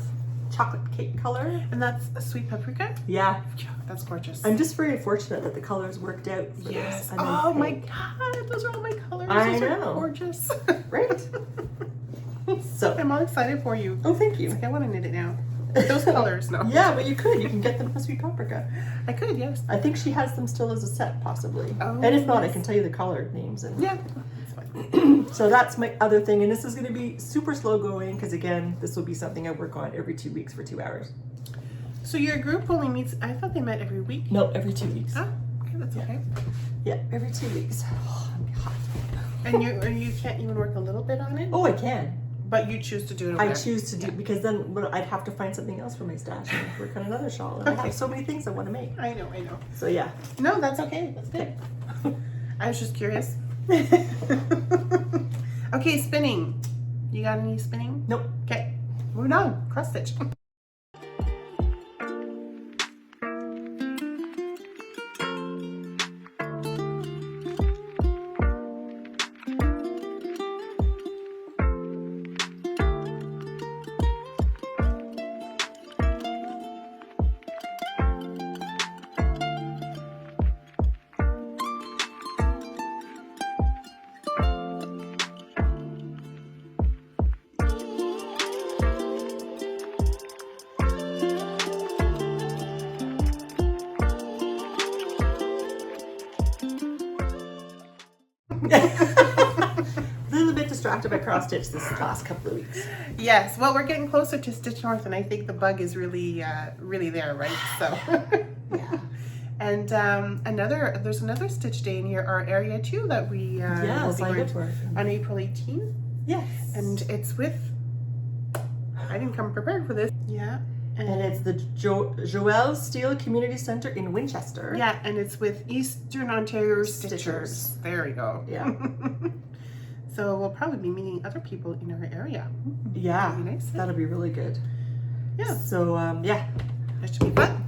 Speaker 1: chocolate cake color.
Speaker 2: And that's a sweet paprika.
Speaker 1: Yeah,
Speaker 2: Yeah, that's gorgeous.
Speaker 1: I'm just very fortunate that the colors worked out for
Speaker 2: Yes.
Speaker 1: this. And then
Speaker 2: Oh my
Speaker 1: pink.
Speaker 2: God, those are all my colors.
Speaker 1: I
Speaker 2: Those
Speaker 1: know.
Speaker 2: Are gorgeous.
Speaker 1: Right? So,
Speaker 2: I'm all excited for you.
Speaker 1: oh, thank you.
Speaker 2: I want to knit it now. Those colors, no.
Speaker 1: Yeah, but you could. You can get them from Sweet Paprika.
Speaker 2: I could, yes.
Speaker 1: I think she has them still as a set, possibly.
Speaker 2: Oh,
Speaker 1: And if not, I
Speaker 2: yes.
Speaker 1: can tell you the color names. And
Speaker 2: Yeah. That's fine.
Speaker 1: so that's my other thing. And this is going to be super slow going because, again, this will be something I work on every 2 weeks for 2 hours.
Speaker 2: So your group only meets, I thought they met every week.
Speaker 1: No, every 2 weeks.
Speaker 2: Oh, okay, that's okay.
Speaker 1: Yeah, every 2 weeks. Oh, I'm hot.
Speaker 2: And you can't even work a little bit on it?
Speaker 1: Oh, I can.
Speaker 2: But you choose to do it over
Speaker 1: I
Speaker 2: there.
Speaker 1: choose to do because then I'd have to find something else for my stash and work on another shawl. And I
Speaker 2: Okay.
Speaker 1: have so many things I want to make.
Speaker 2: I know.
Speaker 1: So yeah.
Speaker 2: No, that's okay. That's good. I was just curious. Okay, spinning. You got any spinning?
Speaker 1: Nope.
Speaker 2: Okay, moving on. Cross stitch.
Speaker 1: A little bit distracted by cross stitch this last couple of weeks.
Speaker 2: Yes, well, we're getting closer to Stitch North, and I think the bug is really, really there, right? So,
Speaker 1: Yeah.
Speaker 2: and there's another Stitch Day in our area too that we will be
Speaker 1: signed
Speaker 2: going
Speaker 1: up for it.
Speaker 2: on April 18th,
Speaker 1: Yes.
Speaker 2: and it's with. I didn't come prepared for this. Yeah.
Speaker 1: And it's the Joelle Steele Community Center in Winchester.
Speaker 2: Yeah, and it's with Eastern Ontario
Speaker 1: Stitchers.
Speaker 2: Stitchers. There we go.
Speaker 1: Yeah.
Speaker 2: So we'll probably be meeting other people in our area.
Speaker 1: Yeah.
Speaker 2: That'll be nice.
Speaker 1: That'll be really good.
Speaker 2: Yeah.
Speaker 1: So, yeah.
Speaker 2: That should be fun.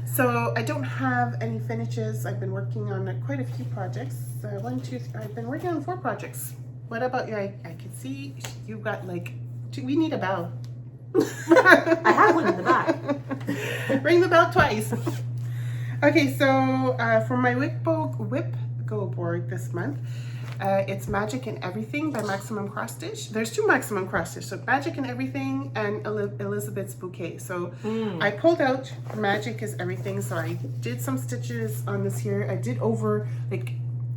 Speaker 2: So I don't have any finishes. I've been working on quite a few projects. I've been working on 4 projects. What about you? I can see you've got like 2. We need a bell.
Speaker 1: I have one in the back.
Speaker 2: Ring the bell twice. Okay, so for my Whip Go board this month, it's Magic and Everything by Maximum Cross Stitch. There's 2 Maximum Cross Stitch, so Magic and Everything and Elizabeth's Bouquet. So I pulled out Magic is Everything, so I did some stitches on this here. I did over, like,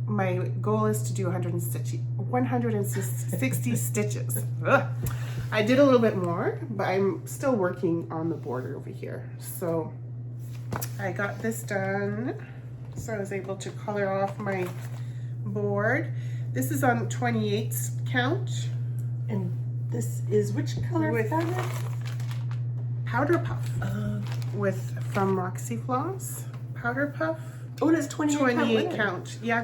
Speaker 2: my goal is to do 160 stitches. Ugh. I did a little bit more, but I'm still working on the border over here. So I got this done. So I was able to color off my board. This is on 28 count.
Speaker 1: And this is which color
Speaker 2: With
Speaker 1: fabric?
Speaker 2: Powder Puff. From Roxy Floss. Powder Puff.
Speaker 1: Oh, it is 28
Speaker 2: count. Yeah.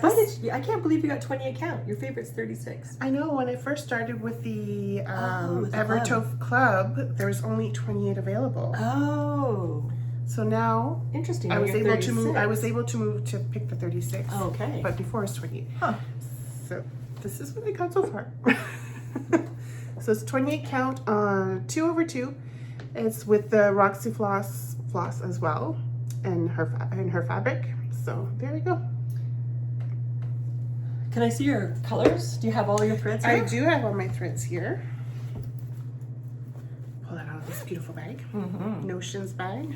Speaker 1: I can't believe you got 28 count. Your favorite's 36.
Speaker 2: I know, when I first started with the
Speaker 1: the
Speaker 2: Evertoph Club, there was only 28 available.
Speaker 1: Oh.
Speaker 2: So now
Speaker 1: Interesting.
Speaker 2: I was
Speaker 1: You're
Speaker 2: able to move.
Speaker 1: 36.
Speaker 2: I was able to move to pick the 36.
Speaker 1: Okay.
Speaker 2: But before it was 28.
Speaker 1: Huh.
Speaker 2: So this is what I got so far. So it's 28 count on 2/2. It's with the Roxy floss as well, and her fabric. So there we go.
Speaker 1: Can I see your colors? Do you have all your threads here?
Speaker 2: I do have all my threads here. Pull it out of this beautiful bag.
Speaker 1: Mm-hmm.
Speaker 2: Notions bag.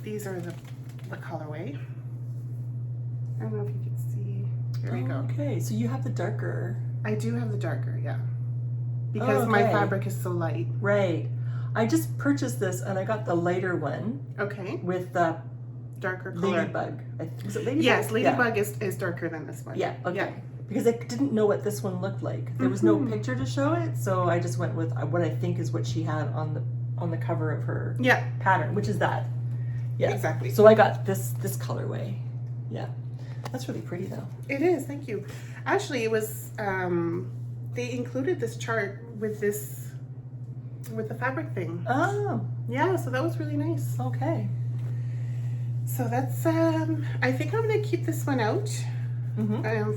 Speaker 2: These are the colorway. I don't know if you can see. There we go.
Speaker 1: Okay, so you have the darker.
Speaker 2: I do have the darker, yeah. Because my fabric is so light.
Speaker 1: Right. I just purchased this and I got the lighter one
Speaker 2: Okay.
Speaker 1: with the
Speaker 2: Darker color.
Speaker 1: Ladybug. Was it Ladybug?
Speaker 2: Yes, Ladybug is darker than this one.
Speaker 1: Yeah, okay.
Speaker 2: Yeah.
Speaker 1: Because I didn't know what this one looked like. There was no picture to show it, so I just went with what I think is what she had on the cover of her pattern, which is that. Yeah.
Speaker 2: Exactly.
Speaker 1: So I got this colorway. Yeah. That's really pretty though.
Speaker 2: It is, thank you. Actually, it was they included this chart with the fabric thing.
Speaker 1: Oh,
Speaker 2: Yeah, so that was really nice.
Speaker 1: okay.
Speaker 2: So that's I think I'm gonna keep this one out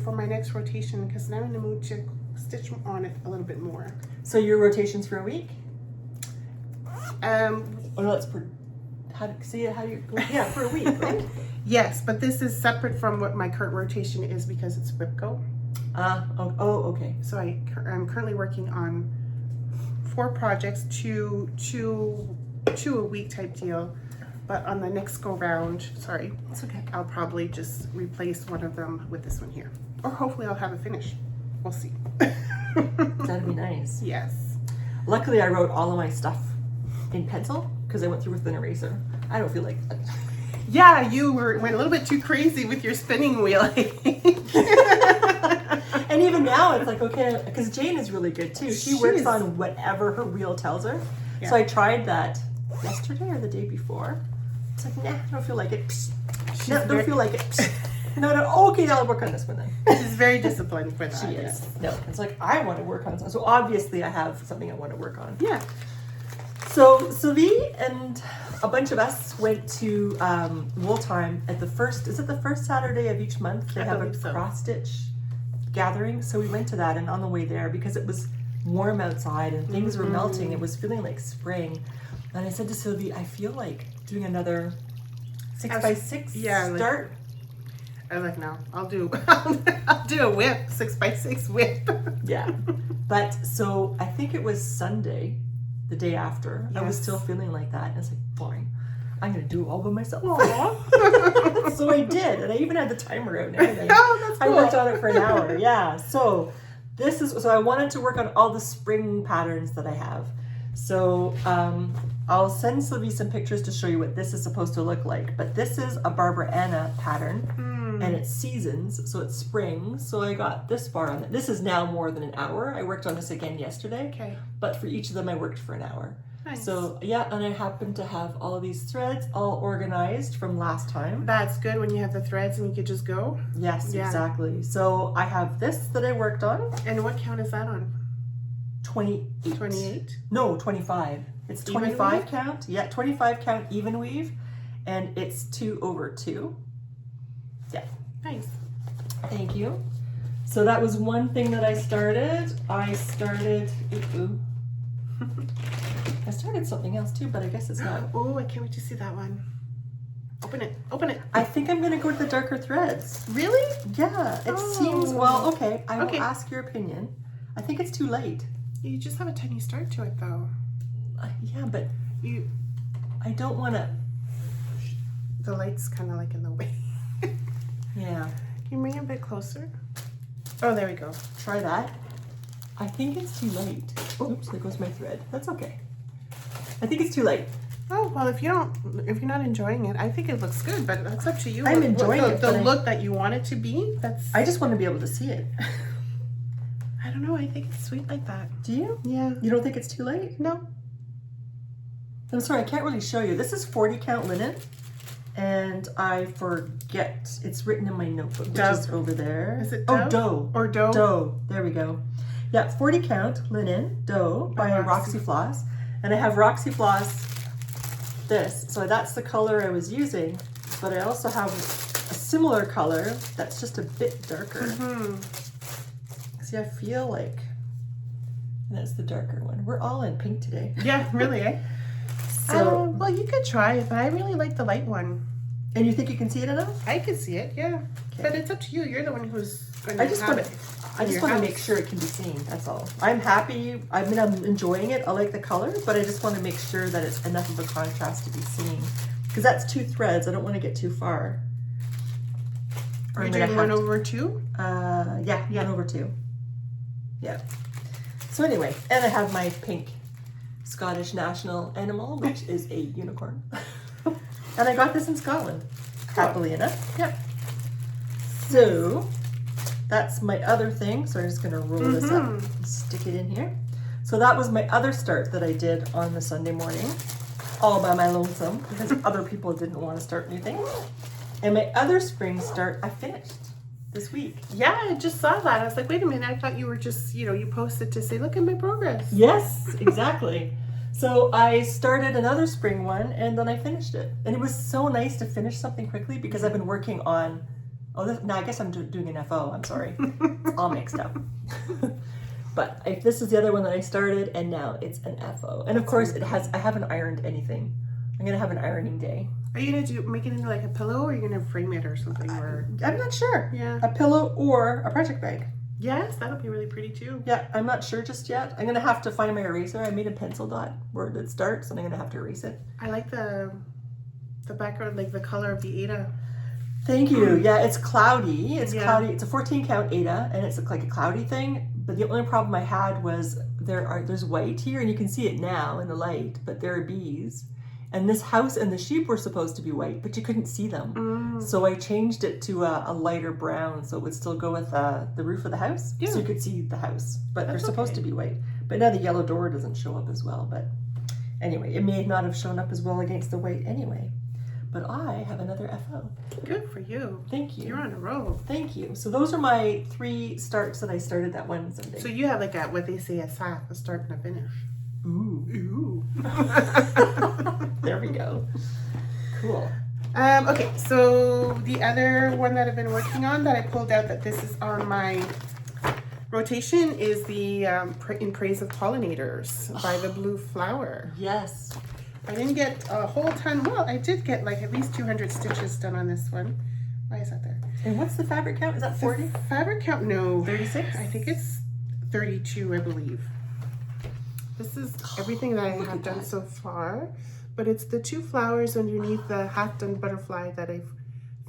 Speaker 2: for my next rotation, because now I'm in the mood to stitch on it a little bit more.
Speaker 1: So your rotations for a week?
Speaker 2: Oh
Speaker 1: no, that's for for a week, right?
Speaker 2: Yes, but this is separate from what my current rotation is because it's WIPCO.
Speaker 1: Okay.
Speaker 2: So I'm currently working on 4 projects, two a week type deal. But on the next go round, sorry,
Speaker 1: It's okay.
Speaker 2: I'll probably just replace one of them with this one here. Or hopefully I'll have it finished. We'll see.
Speaker 1: That'd be nice.
Speaker 2: Yes.
Speaker 1: Luckily, I wrote all of my stuff in pencil because I went through with an eraser. I don't feel like that.
Speaker 2: Yeah, you went a little bit too crazy with your spinning wheel, I think.
Speaker 1: And even now, it's like, okay, because Jane is really good too. She works
Speaker 2: is.
Speaker 1: on whatever her wheel tells her.
Speaker 2: Yeah.
Speaker 1: So I tried that yesterday or the day before. It's like, nah, I don't feel like it. Psst. No, don't feel like it. Psst. No, okay, I'll work on this one then.
Speaker 2: She's very disciplined for that.
Speaker 1: She is. No, it's like, I want to work on something. So obviously I have something I want to work on.
Speaker 2: Yeah.
Speaker 1: So Sylvie and a bunch of us went to Wool Time at is it the first Saturday of each month? They
Speaker 2: I
Speaker 1: have a
Speaker 2: believe so.
Speaker 1: cross stitch gathering. So we went to that, and on the way there, because it was warm outside and things were melting, it was feeling like spring. And I said to Sylvie, I feel like doing another 6x6 start.
Speaker 2: I was like, no, I'll do a whip, 6x6 whip.
Speaker 1: Yeah. But so I think it was Sunday, the day after. I was
Speaker 2: Yes.
Speaker 1: still feeling like that. And it's like, fine. I'm going to do it all by myself.
Speaker 2: Aw.
Speaker 1: So I did, and I even had the timer out and everything.
Speaker 2: Oh, that's
Speaker 1: I
Speaker 2: cool.
Speaker 1: worked on it for an hour, yeah. So I wanted to work on all the spring patterns that I have. So I'll send Sylvie some pictures to show you what this is supposed to look like. But this is a Barbara Anna pattern, and it's seasons, so it's spring. So I got this far on it. This is now more than an hour. I worked on this again yesterday.
Speaker 2: Okay.
Speaker 1: But for each of them, I worked for an hour.
Speaker 2: Nice.
Speaker 1: So yeah, and I happen to have all of these threads all organized from last time.
Speaker 2: That's good when you have the threads and you could just go.
Speaker 1: Yes,
Speaker 2: Yeah.
Speaker 1: exactly. So I have this that I worked on.
Speaker 2: And what count is that on?
Speaker 1: 28.
Speaker 2: 28?
Speaker 1: No, 25. It's
Speaker 2: Even
Speaker 1: 25
Speaker 2: weave?
Speaker 1: count. Yeah, 25 count even weave, and it's 2/2. Yeah.
Speaker 2: Nice.
Speaker 1: Thank you. So that was one thing that I started. I started something else too, but I guess it's not.
Speaker 2: Oh, I can't wait to see that one. Open it. Open it.
Speaker 1: I think I'm gonna go with the darker threads.
Speaker 2: Really?
Speaker 1: Yeah, it
Speaker 2: Oh.
Speaker 1: seems, well, okay, I will
Speaker 2: Okay.
Speaker 1: ask your opinion. I think it's too late.
Speaker 2: You just have a tiny start to it though.
Speaker 1: Yeah, but
Speaker 2: You,
Speaker 1: I don't wanna,
Speaker 2: the light's kind of like in the way.
Speaker 1: yeah,
Speaker 2: Can you bring it a bit closer? Oh, there we go.
Speaker 1: try that. I think it's too late. Oops, there goes my thread. That's okay. I think it's too late.
Speaker 2: Oh, well, if you're not enjoying it, I think it looks good, but that's up to you.
Speaker 1: I'm enjoying it,
Speaker 2: The
Speaker 1: but
Speaker 2: look that you want it to be,
Speaker 1: I just want to be able to see it.
Speaker 2: I don't know, I think it's sweet like that.
Speaker 1: Do you?
Speaker 2: Yeah.
Speaker 1: You don't think it's too late?
Speaker 2: No.
Speaker 1: I'm sorry, I can't really show you. This is 40 count linen, and I forget. It's written in my notebook, which
Speaker 2: Dove.
Speaker 1: is over there.
Speaker 2: Is it
Speaker 1: Oh,
Speaker 2: Dove?
Speaker 1: dough.
Speaker 2: Or dough?
Speaker 1: Dough. There we go. Yeah, 40 count linen dough by
Speaker 2: By
Speaker 1: Roxy
Speaker 2: Roxy.
Speaker 1: Floss, and I have Roxy Floss. This, so that's the color I was using, but I also have a similar color that's just a bit darker.
Speaker 2: Hmm.
Speaker 1: See, I feel like that's the darker one. We're all in pink today.
Speaker 2: Yeah, really, eh?
Speaker 1: So,
Speaker 2: Well, you could try it, but I really like the light one.
Speaker 1: and you think you can see it enough?
Speaker 2: I can see it, yeah.
Speaker 1: Okay.
Speaker 2: But it's up to you. You're the one who's going to
Speaker 1: I just
Speaker 2: have
Speaker 1: want
Speaker 2: it.
Speaker 1: I just
Speaker 2: your
Speaker 1: want to
Speaker 2: house.
Speaker 1: make sure it can be seen. That's all. I'm happy. I mean, I'm enjoying it. I like the color, but I just want to make sure that it's enough of a contrast to be seen. Because that's 2 threads. I don't want to get too far. Or
Speaker 2: You're
Speaker 1: I'm gonna
Speaker 2: doing
Speaker 1: have
Speaker 2: one
Speaker 1: to-
Speaker 2: over 2?
Speaker 1: Yeah, 1/2. Yeah. So anyway, and I have my pink Scottish national animal, which is a unicorn. And I got this in Scotland, happily enough. Yep. So that's my other thing. So I'm just gonna roll this up and stick it in here. So that was my other start that I did on the Sunday morning, all by my lonesome, because other people didn't want to start new things. And my other spring start, I finished this week.
Speaker 2: Yeah, I just saw that. I was like, wait a minute. I thought you were just, you posted to say, look at my progress.
Speaker 1: Yes, exactly. So I started another spring one and then I finished it. And it was so nice to finish something quickly because I've been working on, no, I guess I'm doing an FO, I'm sorry. It's all mixed up. But this is the other one that I started and now it's an FO. And of course I haven't ironed anything. I'm gonna have an ironing day.
Speaker 2: Are you going to make it into like a pillow or are you going to frame it or something? Or
Speaker 1: I'm not sure.
Speaker 2: Yeah.
Speaker 1: A pillow or a project bag.
Speaker 2: Yes, that'll be really pretty too.
Speaker 1: Yeah, I'm not sure just yet. I'm gonna have to find my eraser. I made a pencil dot where it starts and I'm gonna have to erase it.
Speaker 2: I like the background, like the color of the Ada.
Speaker 1: Thank you. Yeah, it's cloudy. It's
Speaker 2: Yeah.
Speaker 1: cloudy. It's a 14 count Ada and it's like a cloudy thing. But the only problem I had was there's white here and you can see it now in the light, but there are bees. And this house and the sheep were supposed to be white, but you couldn't see them. So I changed it to a lighter brown so it would still go with the roof of the house.
Speaker 2: Yeah.
Speaker 1: So you could see the house, but they're
Speaker 2: That's
Speaker 1: supposed
Speaker 2: okay.
Speaker 1: to be white. But now the yellow door doesn't show up as well. But anyway, it may not have shown up as well against the white anyway. But I have another FO.
Speaker 2: Good for you.
Speaker 1: Thank you.
Speaker 2: You're on a roll.
Speaker 1: Thank you. So those are my 3 starts that I started that one Sunday.
Speaker 2: So you have like what they say, a start and a finish.
Speaker 1: Ooh.
Speaker 2: Ooh.
Speaker 1: There we go. Cool.
Speaker 2: Okay, so the other one that I've been working on that I pulled out that this is on my rotation is the In Praise of Pollinators by the Blue Flower.
Speaker 1: Yes.
Speaker 2: I didn't get a whole ton. Well, I did get like at least 200 stitches done on this one. Why is that there?
Speaker 1: And what's the fabric count? Is that 40?
Speaker 2: Fabric count? No.
Speaker 1: 36?
Speaker 2: I think it's 32, I believe. This is everything that I
Speaker 1: Look
Speaker 2: have
Speaker 1: at
Speaker 2: done
Speaker 1: that.
Speaker 2: so far. but it's the 2 flowers underneath the half-done butterfly that I've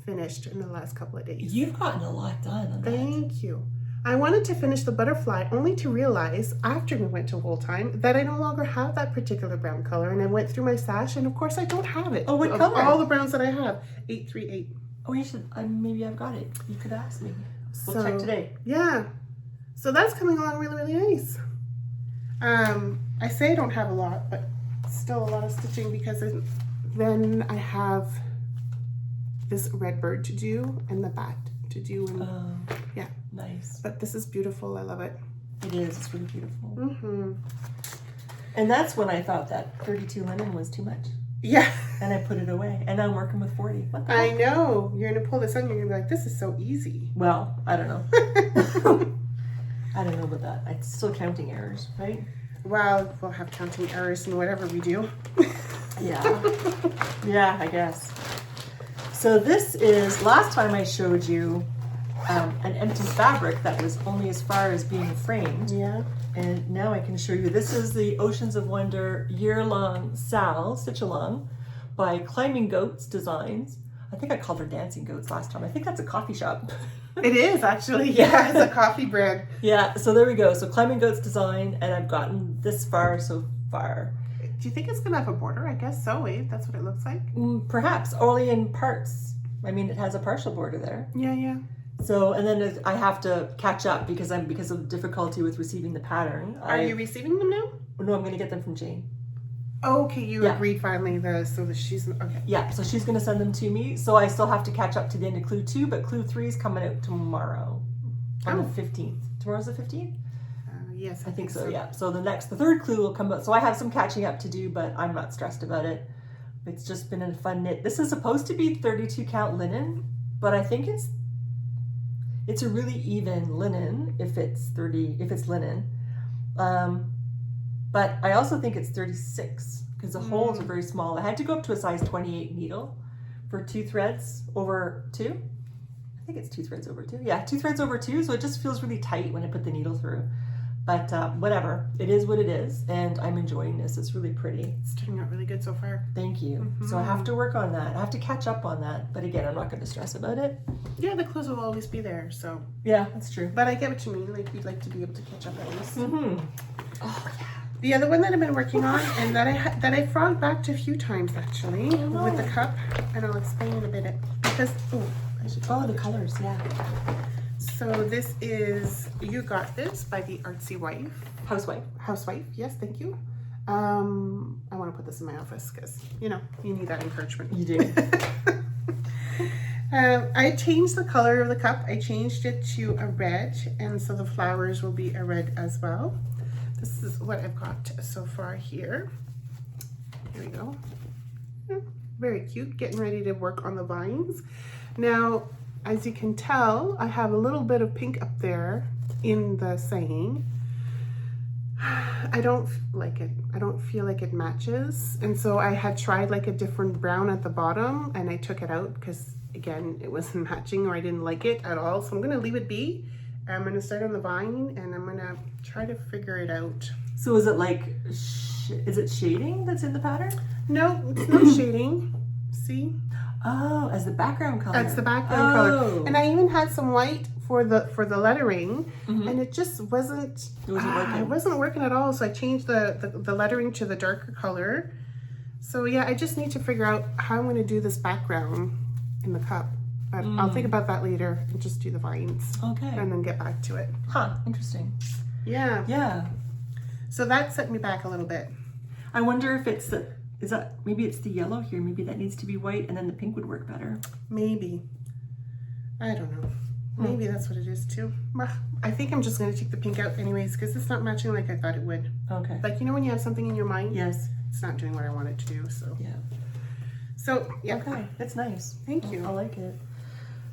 Speaker 2: finished in the last couple of days.
Speaker 1: You've gotten a lot done on that.
Speaker 2: Thank you. I wanted to finish the butterfly only to realize after we went to Wool Time that I no longer have that particular brown color, and I went through my stash and of course I don't have it.
Speaker 1: Oh, what
Speaker 2: Of
Speaker 1: color?
Speaker 2: all the browns that I have, 838.
Speaker 1: Oh, you should. Maybe I've got it. You could ask me. We'll
Speaker 2: So,
Speaker 1: check today.
Speaker 2: Yeah. So that's coming along really, really nice. I say I don't have a lot, but still a lot of stitching because then I have this red bird to do and the bat to do. And, yeah.
Speaker 1: Nice.
Speaker 2: But this is beautiful. I love it.
Speaker 1: It is. It's really beautiful.
Speaker 2: Mm-hmm.
Speaker 1: And that's when I thought that 32 linen was too much.
Speaker 2: Yeah.
Speaker 1: And I put it away. And I'm working with 40. What the
Speaker 2: I
Speaker 1: heck?
Speaker 2: know. You're going to pull this on. You're going to be like, this is so easy.
Speaker 1: Well, I don't know. I don't know about that. I'm still counting errors, right?
Speaker 2: Well, we'll have counting errors in whatever we do.
Speaker 1: Yeah. Yeah, I guess. So this is, last time I showed you an empty fabric that was only as far as being framed.
Speaker 2: Yeah.
Speaker 1: And now I can show you, this is the Oceans of Wonder year-long stitch-along by Climbing Goats Designs. I think I called her Dancing Goats last time. I think that's a coffee shop.
Speaker 2: It is actually. Yeah, it's a coffee brand.
Speaker 1: Yeah, so there we go. So Climbing Goats Design, and I've gotten this far so far.
Speaker 2: Do you think it's going to have a border? I guess so, eh? That's what it looks like.
Speaker 1: Perhaps, only in parts. I mean, it has a partial border there.
Speaker 2: Yeah, yeah.
Speaker 1: So, and then I have to catch up because of difficulty with receiving the pattern.
Speaker 2: Are you receiving them now?
Speaker 1: No, I'm going to get them from Jane.
Speaker 2: Okay, you
Speaker 1: Yeah.
Speaker 2: agreed finally. So that she's okay.
Speaker 1: Yeah, so she's going to send them to me. So I still have to catch up to the end of Clue 2, but Clue 3 is coming out tomorrow on the 15th. Tomorrow's the 15th?
Speaker 2: Yes,
Speaker 1: I think so, yeah. So the third clue will come out. So I have some catching up to do, but I'm not stressed about it. It's just been a fun knit. This is supposed to be 32 count linen, but I think it's a really even linen if it's linen. But I also think it's 36 because the holes are very small. I had to go up to a size 28 needle for 2 threads over 2. I think it's 2 threads over 2. Yeah, 2 threads over 2. So it just feels really tight when I put the needle through. But whatever, it is what it is, and I'm enjoying this. It's really pretty.
Speaker 2: It's turning out really good so far.
Speaker 1: Thank you. So I have to work on that. I have to catch up on that. But again, I'm not going to stress about it.
Speaker 2: Yeah, the clothes will always be there, so.
Speaker 1: Yeah, that's true.
Speaker 2: But I get what you mean. Like, you'd like to be able to catch up at least.
Speaker 1: Mm-hmm. Oh, yeah.
Speaker 2: The other one that I've been working on, and that I frog backed a few times actually, with the cup, and I'll explain in a bit. Because,
Speaker 1: The colors, yeah.
Speaker 2: So this is You Got This by the Artsy Wife. Housewife, yes, thank you. I want to put this in my office because, you need that encouragement.
Speaker 1: You do.
Speaker 2: I changed the color of the cup. I changed it to a red, and so the flowers will be a red as well. This is what I've got so far here. Here we go. Very cute, getting ready to work on the vines. Now, as you can tell, I have a little bit of pink up there in the saying. I don't like it. I don't feel like it matches. And so I had tried like a different brown at the bottom and I took it out because again, it wasn't matching or I didn't like it at all. So I'm going to leave it be. I'm going to start on the vine and I'm going to try to figure it out.
Speaker 1: So is it like, is it shading that's in the pattern?
Speaker 2: No, it's not shading. See?
Speaker 1: Oh, as the background color.
Speaker 2: That's the background color. And I even had some white for the lettering, and it just wasn't.
Speaker 1: It wasn't working.
Speaker 2: It wasn't working at all. So I changed the lettering to the darker color. So yeah, I just need to figure out how I'm going to do this background in the cup. But I'll think about that later and just do the vines.
Speaker 1: Okay.
Speaker 2: And then get back to it.
Speaker 1: Huh. Interesting.
Speaker 2: Yeah.
Speaker 1: Yeah.
Speaker 2: So that set me back a little bit.
Speaker 1: I wonder if it's maybe it's the yellow here. Maybe that needs to be white, and then the pink would work better.
Speaker 2: Maybe. I don't know. Maybe that's what it is too. I think I'm just going to take the pink out anyways because it's not matching like I thought it would.
Speaker 1: Okay.
Speaker 2: Like, when you have something in your mind?
Speaker 1: Yes.
Speaker 2: It's not doing what I want it to do, so.
Speaker 1: Yeah.
Speaker 2: So, yeah.
Speaker 1: Okay, that's nice.
Speaker 2: Thank you.
Speaker 1: I like it.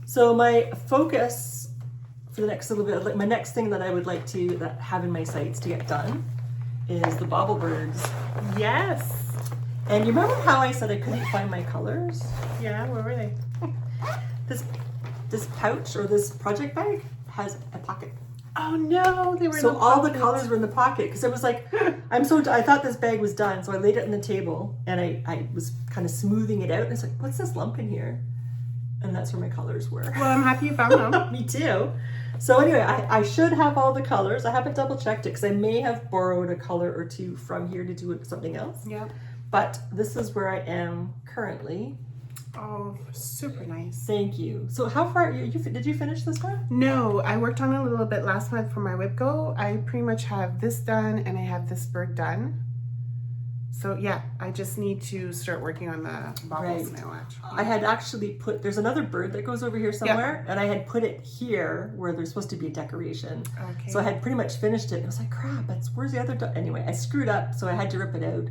Speaker 1: So my focus for the next little bit, like my next thing that I would like to have in my sights to get done is the bauble birds.
Speaker 2: Yes.
Speaker 1: And you remember how I said I couldn't find my colors?
Speaker 2: Yeah, where were they?
Speaker 1: This pouch or this project bag has a pocket.
Speaker 2: Oh no, they were
Speaker 1: So
Speaker 2: in the
Speaker 1: all the
Speaker 2: pocket.
Speaker 1: colors were in the pocket because it was like, I thought this bag was done. So I laid it on the table and I was kind of smoothing it out. And it's like, what's this lump in here? And that's where my colors were.
Speaker 2: Well, I'm happy you found them.
Speaker 1: Me too. So anyway, I should have all the colors. I haven't double checked it because I may have borrowed a color or two from here to do something else.
Speaker 2: Yeah.
Speaker 1: But this is where I am currently.
Speaker 2: Oh, super nice.
Speaker 1: Thank you. So how far, did you finish this one?
Speaker 2: No, I worked on it a little bit last month for my WIPGO. I pretty much have this done and I have this bird done. So yeah, I just need to start working on the baubles now actually.
Speaker 1: I had actually there's another bird that goes over here somewhere, and I had put it here where there's supposed to be a decoration.
Speaker 2: Okay.
Speaker 1: So I had pretty much finished it, and I was like, crap, where's the other anyway, I screwed up, so I had to rip it out.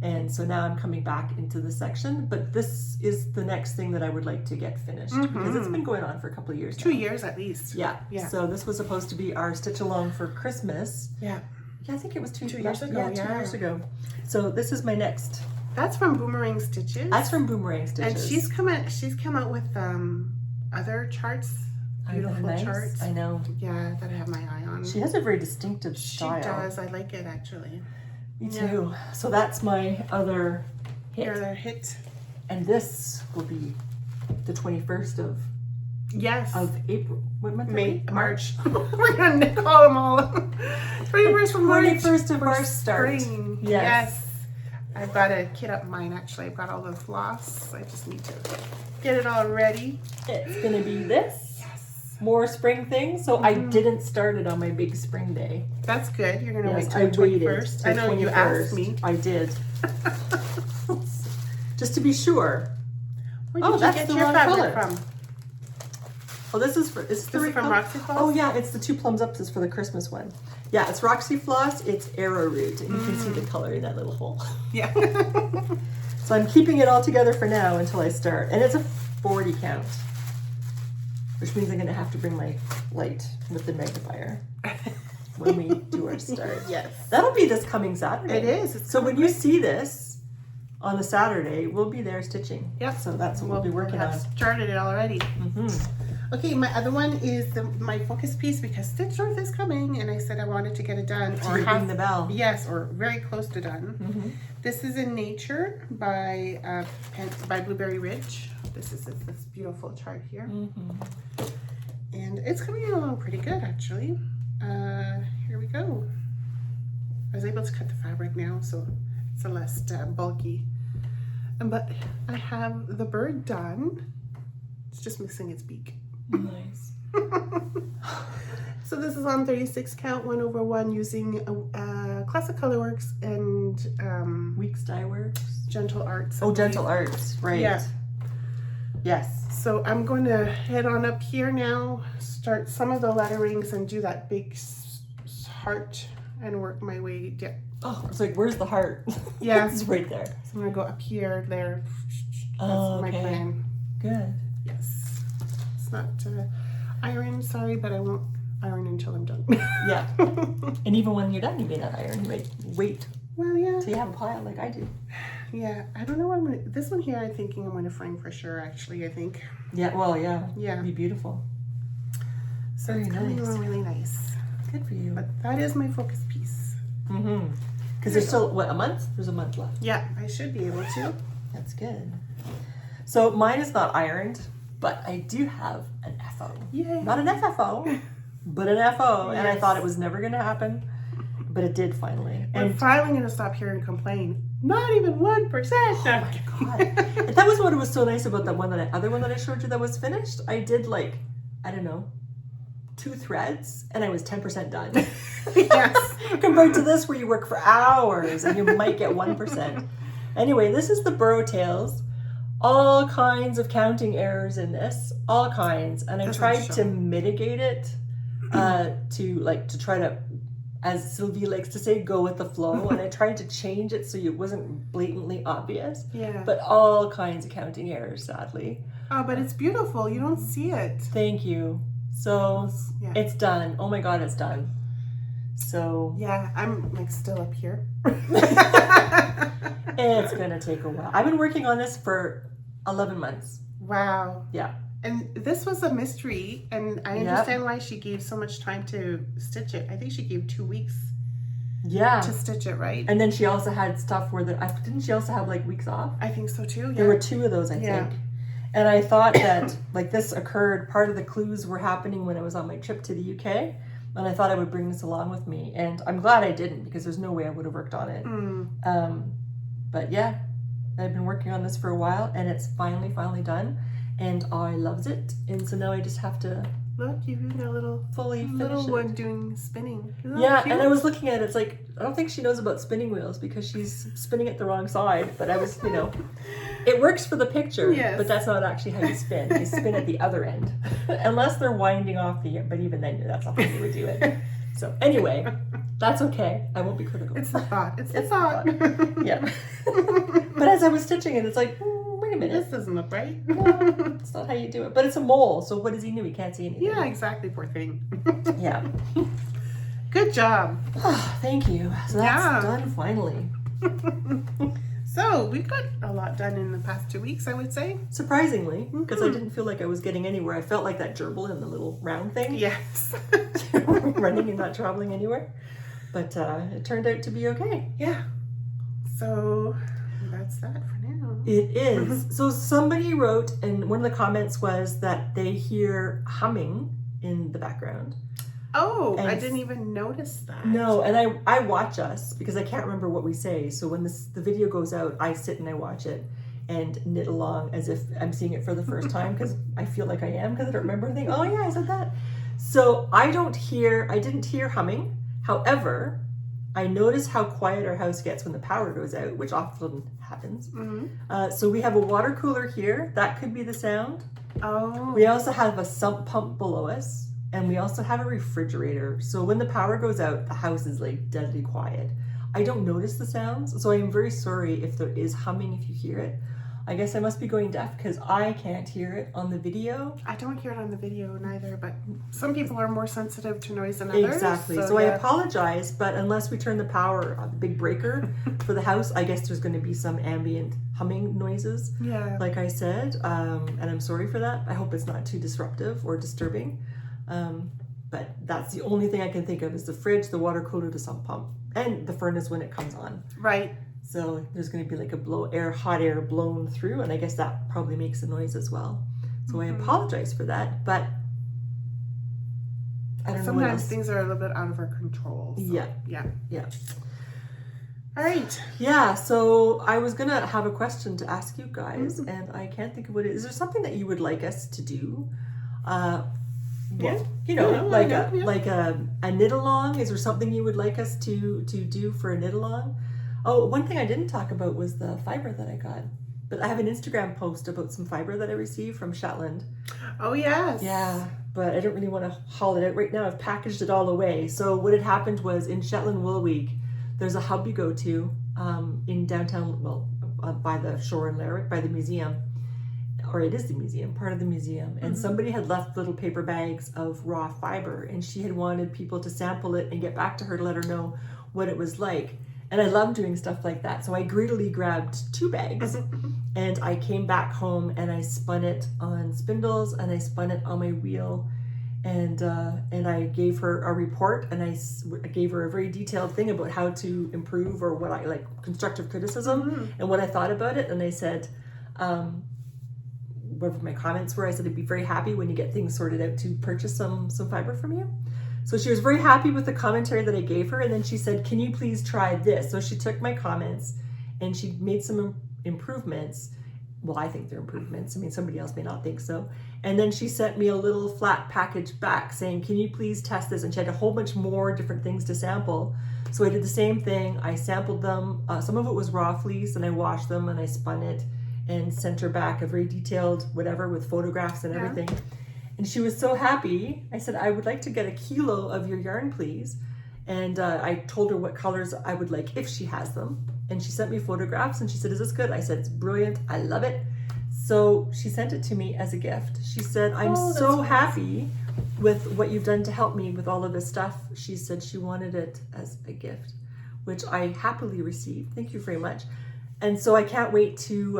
Speaker 1: And so now I'm coming back into the section, but this is the next thing that I would like to get finished because it's been going on for a couple of years now.
Speaker 2: 2 years at least.
Speaker 1: Yeah.
Speaker 2: Yeah.
Speaker 1: So this was supposed to be our stitch along for Christmas.
Speaker 2: Yeah.
Speaker 1: Yeah, I think it was 2
Speaker 2: years ago.
Speaker 1: Yeah, 2 years ago. So this is my next.
Speaker 2: That's from Boomerang Stitches.
Speaker 1: That's from Boomerang Stitches.
Speaker 2: And she's come out with other charts, beautiful
Speaker 1: nice.
Speaker 2: charts.
Speaker 1: I know.
Speaker 2: Yeah, that I have my eye on.
Speaker 1: She has a very distinctive
Speaker 2: She
Speaker 1: style.
Speaker 2: does. I like it actually.
Speaker 1: Me too. So that's my other hit.
Speaker 2: Your other hit.
Speaker 1: And this will be the 21st of April. What month?
Speaker 2: May, March. We're gonna call them all. 21st of March.
Speaker 1: 21st of March start.
Speaker 2: Spring.
Speaker 1: Yes.
Speaker 2: I've got a kit up mine actually. I've got all the floss. I just need to get it all ready.
Speaker 1: It's gonna be this.
Speaker 2: Yes.
Speaker 1: More spring things. So I didn't start it on my big spring day.
Speaker 2: That's good. You're gonna
Speaker 1: Yes,
Speaker 2: wait till
Speaker 1: I
Speaker 2: the
Speaker 1: waited
Speaker 2: 21st.
Speaker 1: till
Speaker 2: I know you
Speaker 1: 21st.
Speaker 2: asked me.
Speaker 1: I did. Just to be sure.
Speaker 2: Where
Speaker 1: Oh,
Speaker 2: did
Speaker 1: that's
Speaker 2: you get
Speaker 1: the
Speaker 2: your
Speaker 1: wrong
Speaker 2: fabric
Speaker 1: color.
Speaker 2: from?
Speaker 1: Oh, this is from
Speaker 2: This is from Roxy Floss?
Speaker 1: Oh yeah, it's the 2 plums up is for the Christmas one. Yeah, it's Roxy Floss, it's arrowroot, and you can see the color in that little hole.
Speaker 2: Yeah.
Speaker 1: So I'm keeping it all together for now until I start. And it's a 40 count, which means I'm gonna have to bring my light with the magnifier when we do our start.
Speaker 2: Yes.
Speaker 1: That'll be this coming Saturday.
Speaker 2: It is. It's
Speaker 1: So when you see this on the Saturday, we'll be there stitching.
Speaker 2: Yep.
Speaker 1: So that's what we'll be working
Speaker 2: have
Speaker 1: on.
Speaker 2: started it already. Okay, my other one is my focus piece because Stitch North is coming, and I said I wanted to get it done
Speaker 1: So you're ringing the bell.
Speaker 2: Yes, or very close to done. This is in Nature by Blueberry Ridge. This is this beautiful chart here, and it's coming along pretty good actually. Here we go. I was able to cut the fabric now, so it's a less bulky. But I have the bird done. It's just missing its beak.
Speaker 1: Nice.
Speaker 2: So this is on 36 count 1/1 using Classic Colorworks and
Speaker 1: Weeks Dye Works.
Speaker 2: Gentle Arts.
Speaker 1: Oh, Gentle Arts, right.
Speaker 2: Yeah.
Speaker 1: Yes.
Speaker 2: So I'm going to head on up here now, start some of the letterings and do that big heart and work my way down.
Speaker 1: Oh, it's like, where's the heart?
Speaker 2: Yeah.
Speaker 1: It's right there.
Speaker 2: So I'm going to go up here, there. That's
Speaker 1: Oh,
Speaker 2: my
Speaker 1: okay.
Speaker 2: plan.
Speaker 1: Good.
Speaker 2: Yes. It's not iron, sorry, but I won't iron until I'm done.
Speaker 1: Yeah. And even when you're done, you may not iron. You might wait
Speaker 2: Well, yeah.
Speaker 1: till you have a pile like I do.
Speaker 2: Yeah, I don't know what I'm going to... This one here, I'm thinking I'm going to frame for sure, actually, I think.
Speaker 1: Yeah, well, yeah.
Speaker 2: Yeah.
Speaker 1: It'd be beautiful.
Speaker 2: So
Speaker 1: Very
Speaker 2: it's coming
Speaker 1: nice.
Speaker 2: along really nice.
Speaker 1: Good for you.
Speaker 2: But that is my focus piece.
Speaker 1: Because there's still, what, a month? There's a month left.
Speaker 2: Yeah, I should be able to.
Speaker 1: That's good. So mine is not ironed, but I do have an FO.
Speaker 2: Yay.
Speaker 1: Not an FFO, but an FO. And I
Speaker 2: Yes.
Speaker 1: thought it was never going to happen, but it did finally.
Speaker 2: I'm
Speaker 1: And
Speaker 2: finally going to stop here and complain. Not even 1%.
Speaker 1: oh my God. And that was what was so nice about that one other one that I showed you that was finished. I did like, I don't know, 2 threads and I was 10% done.
Speaker 2: Yes.
Speaker 1: Compared to this where you work for hours and you might get 1%. Anyway, this is the Burrow Tails. All kinds of counting errors in this, all kinds. And I
Speaker 2: Doesn't
Speaker 1: tried
Speaker 2: show.
Speaker 1: to mitigate it to try to, as Sylvie likes to say, go with the flow. And I tried to change it so it wasn't blatantly obvious.
Speaker 2: Yeah.
Speaker 1: But all kinds of counting errors, sadly.
Speaker 2: Oh, but it's beautiful. You don't see it.
Speaker 1: Thank you. So
Speaker 2: Yeah.
Speaker 1: it's done. Oh my God, it's done. So
Speaker 2: Yeah, I'm like still up here.
Speaker 1: it's gonna take a while. I've been working on this for 11 months.
Speaker 2: Wow.
Speaker 1: Yeah.
Speaker 2: And this was a mystery, and I
Speaker 1: Yep.
Speaker 2: understand why she gave so much time to stitch it. I think she gave 2 weeks
Speaker 1: Yeah.
Speaker 2: to stitch it, right?
Speaker 1: And then she also had stuff where didn't she also have like weeks off?
Speaker 2: I think so too.
Speaker 1: There
Speaker 2: Yeah.
Speaker 1: were 2 of those, I
Speaker 2: Yeah.
Speaker 1: think. And I thought that like this occurred, part of the clues were happening when I was on my trip to the UK. And I thought I would bring this along with me. And I'm glad I didn't, because there's no way I would have worked on it. But yeah, I've been working on this for a while, and it's finally done. And I loves it. And so now I just have to
Speaker 2: Look, you've got a little
Speaker 1: finish it.
Speaker 2: one doing spinning. Isn't that
Speaker 1: Yeah,
Speaker 2: cute?
Speaker 1: and I was looking at it, it's like, I don't think she knows about spinning wheels because she's spinning it the wrong side. But I was, it works for the picture,
Speaker 2: Yes.
Speaker 1: but that's not actually how you spin. You spin at the other end. Unless they're winding off but even then, that's not how you would do it. So anyway, that's okay. I won't be critical.
Speaker 2: It's the thought. It's the
Speaker 1: It's the
Speaker 2: thought.
Speaker 1: Yeah. But as I was stitching it, it's like, wait a minute.
Speaker 2: This doesn't look right.
Speaker 1: No, it's not how you do it. But it's a mole, so what does he know? He can't see anything.
Speaker 2: Yeah, exactly. Poor thing.
Speaker 1: Yeah.
Speaker 2: Good job.
Speaker 1: Thank you. So that's
Speaker 2: Yeah.
Speaker 1: done finally.
Speaker 2: So we've got a lot done in the past 2 weeks, I would say.
Speaker 1: Surprisingly, because I didn't feel like I was getting anywhere. I felt like that gerbil in the little round thing.
Speaker 2: Yes.
Speaker 1: Running and not traveling anywhere. But it turned out to be okay.
Speaker 2: Yeah. So that's that for now.
Speaker 1: It is. So somebody wrote, and one of the comments was that they hear humming in the background.
Speaker 2: Oh, I
Speaker 1: And-
Speaker 2: didn't even notice that.
Speaker 1: No, and I watch us because I can't remember what we say. So when the video goes out, I sit and I watch it and knit along as if I'm seeing it for the first time, because I feel like I am, because I don't remember anything. Oh yeah, I said that. So I didn't hear humming. However, I notice how quiet our house gets when the power goes out, which often happens.
Speaker 2: Mm-hmm.
Speaker 1: So we have a water cooler here. That could be the sound.
Speaker 2: Oh.
Speaker 1: We also have a sump pump below us. And we also have a refrigerator. So when the power goes out, the house is like deadly quiet. I don't notice the sounds. So I am very sorry if there is humming, if you hear it. I guess I must be going deaf because I can't hear it on the video.
Speaker 2: I don't hear it on the video neither, but some people are more sensitive to noise than others.
Speaker 1: Exactly. So I
Speaker 2: yeah.
Speaker 1: apologize, but unless we turn the power on the big breaker for the house, I guess there's going to be some ambient humming noises,
Speaker 2: Yeah.
Speaker 1: like I said. And I'm sorry for that. I hope it's not too disruptive or disturbing. But that's the only thing I can think of is the fridge, the water cooler, the sump pump, and the furnace when it comes on.
Speaker 2: Right.
Speaker 1: So there's going to be like a hot air blown through, and I guess that probably makes a noise as well. So I apologize for that, but I don't know what
Speaker 2: Sometimes
Speaker 1: else.
Speaker 2: things are a little bit out of our control. So,
Speaker 1: Yeah.
Speaker 2: Yeah. All right.
Speaker 1: Yeah, so I was gonna have a question to ask you guys, and I can't think of what it is. Is there something that you would like us to do?
Speaker 2: Yeah.
Speaker 1: You know,
Speaker 2: Yeah,
Speaker 1: like
Speaker 2: I know, yeah.
Speaker 1: like a knit along. Is there something you would like us to do for a knit along? Oh, one thing I didn't talk about was the fiber that I got. But I have an Instagram post about some fiber that I received from Shetland.
Speaker 2: Oh, yes.
Speaker 1: Yeah, but I don't really want to haul it out right now. I've packaged it all away. So what had happened was in Shetland Wool Week, there's a hub you go to in downtown, by the shore in Lerwick, by the museum. Or it is the museum, part of the museum. And somebody had left little paper bags of raw fiber, and she had wanted people to sample it and get back to her to let her know what it was like. And I love doing stuff like that. So I greedily grabbed 2 bags and I came back home and I spun it on spindles and I spun it on my wheel, and I gave her a report, and I gave her a very detailed thing about how to improve, or what I like, constructive criticism, and what I thought about it. And I said, whatever my comments were, I said I'd be very happy when you get things sorted out to purchase some fiber from you. So she was very happy with the commentary that I gave her, and then she said, can you please try this? So she took my comments and she made some improvements. Well, I think they're improvements. I mean, somebody else may not think so. And then she sent me a little flat package back saying, can you please test this? And she had a whole bunch more different things to sample. So I did the same thing. I sampled them. Some of it was raw fleece, and I washed them and I spun it and sent her back a very detailed whatever with photographs and everything. And she was so happy. I said, I would like to get a kilo of your yarn, please. And I told her what colors I would like if she has them. And she sent me photographs and she said, is this good? I said, it's brilliant. I love it. So she sent it to me as a gift. She said, I'm so happy with what you've done to help me with all of this stuff. She said she wanted it as a gift, which I happily received. Thank you very much. And so I can't wait till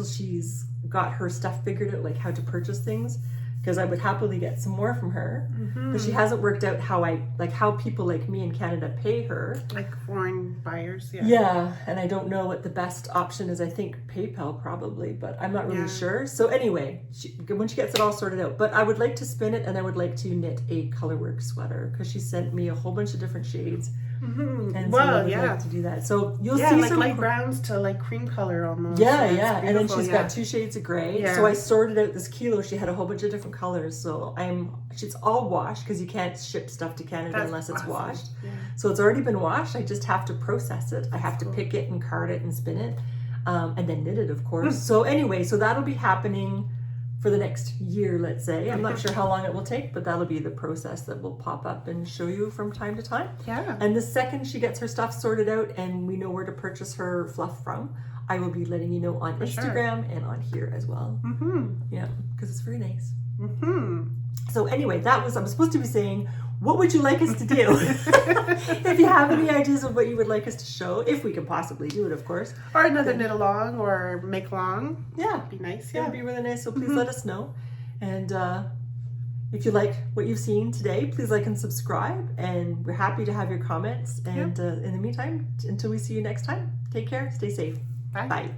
Speaker 1: she's got her stuff figured out, like how to purchase things, because I would happily get some more from her. But she hasn't worked out how people like me in Canada pay her.
Speaker 2: Like foreign buyers, yeah.
Speaker 1: Yeah, and I don't know what the best option is. I think PayPal probably, but I'm not really sure. So anyway, when she gets it all sorted out. But I would like to spin it, and I would like to knit a colorwork sweater, because she sent me a whole bunch of different shades. And so I would like to do that. So you'll see
Speaker 2: like
Speaker 1: some
Speaker 2: light browns to like cream color almost.
Speaker 1: Yeah. And then she's got 2 shades of gray.
Speaker 2: Yeah.
Speaker 1: So I sorted out this kilo. She had a whole bunch of different colors. So she's all washed, because you can't ship stuff to Canada unless it's washed.
Speaker 2: Yeah.
Speaker 1: So it's already been washed. I just have to process it. I have to pick it and card it and spin it, and then knit it, of course. So anyway, so that'll be happening for the next year, let's say. I'm not sure how long it will take, but that'll be the process that will pop up and show you from time to time.
Speaker 2: Yeah.
Speaker 1: And the second she gets her stuff sorted out and we know where to purchase her fluff from, I will be letting you know on Instagram and on here as well. Yeah, because it's very nice. So anyway, I was supposed to be saying, what would you like us to do? If you have any ideas of what you would like us to show, if we can possibly do it, of course.
Speaker 2: Or another knit along or make long.
Speaker 1: Yeah.
Speaker 2: That'd be nice.
Speaker 1: Yeah. It would be really nice. So please let us know. And if you like what you've seen today, please like and subscribe. And we're happy to have your comments. And in the meantime, until we see you next time, take care, stay safe.
Speaker 2: Bye.
Speaker 1: Bye.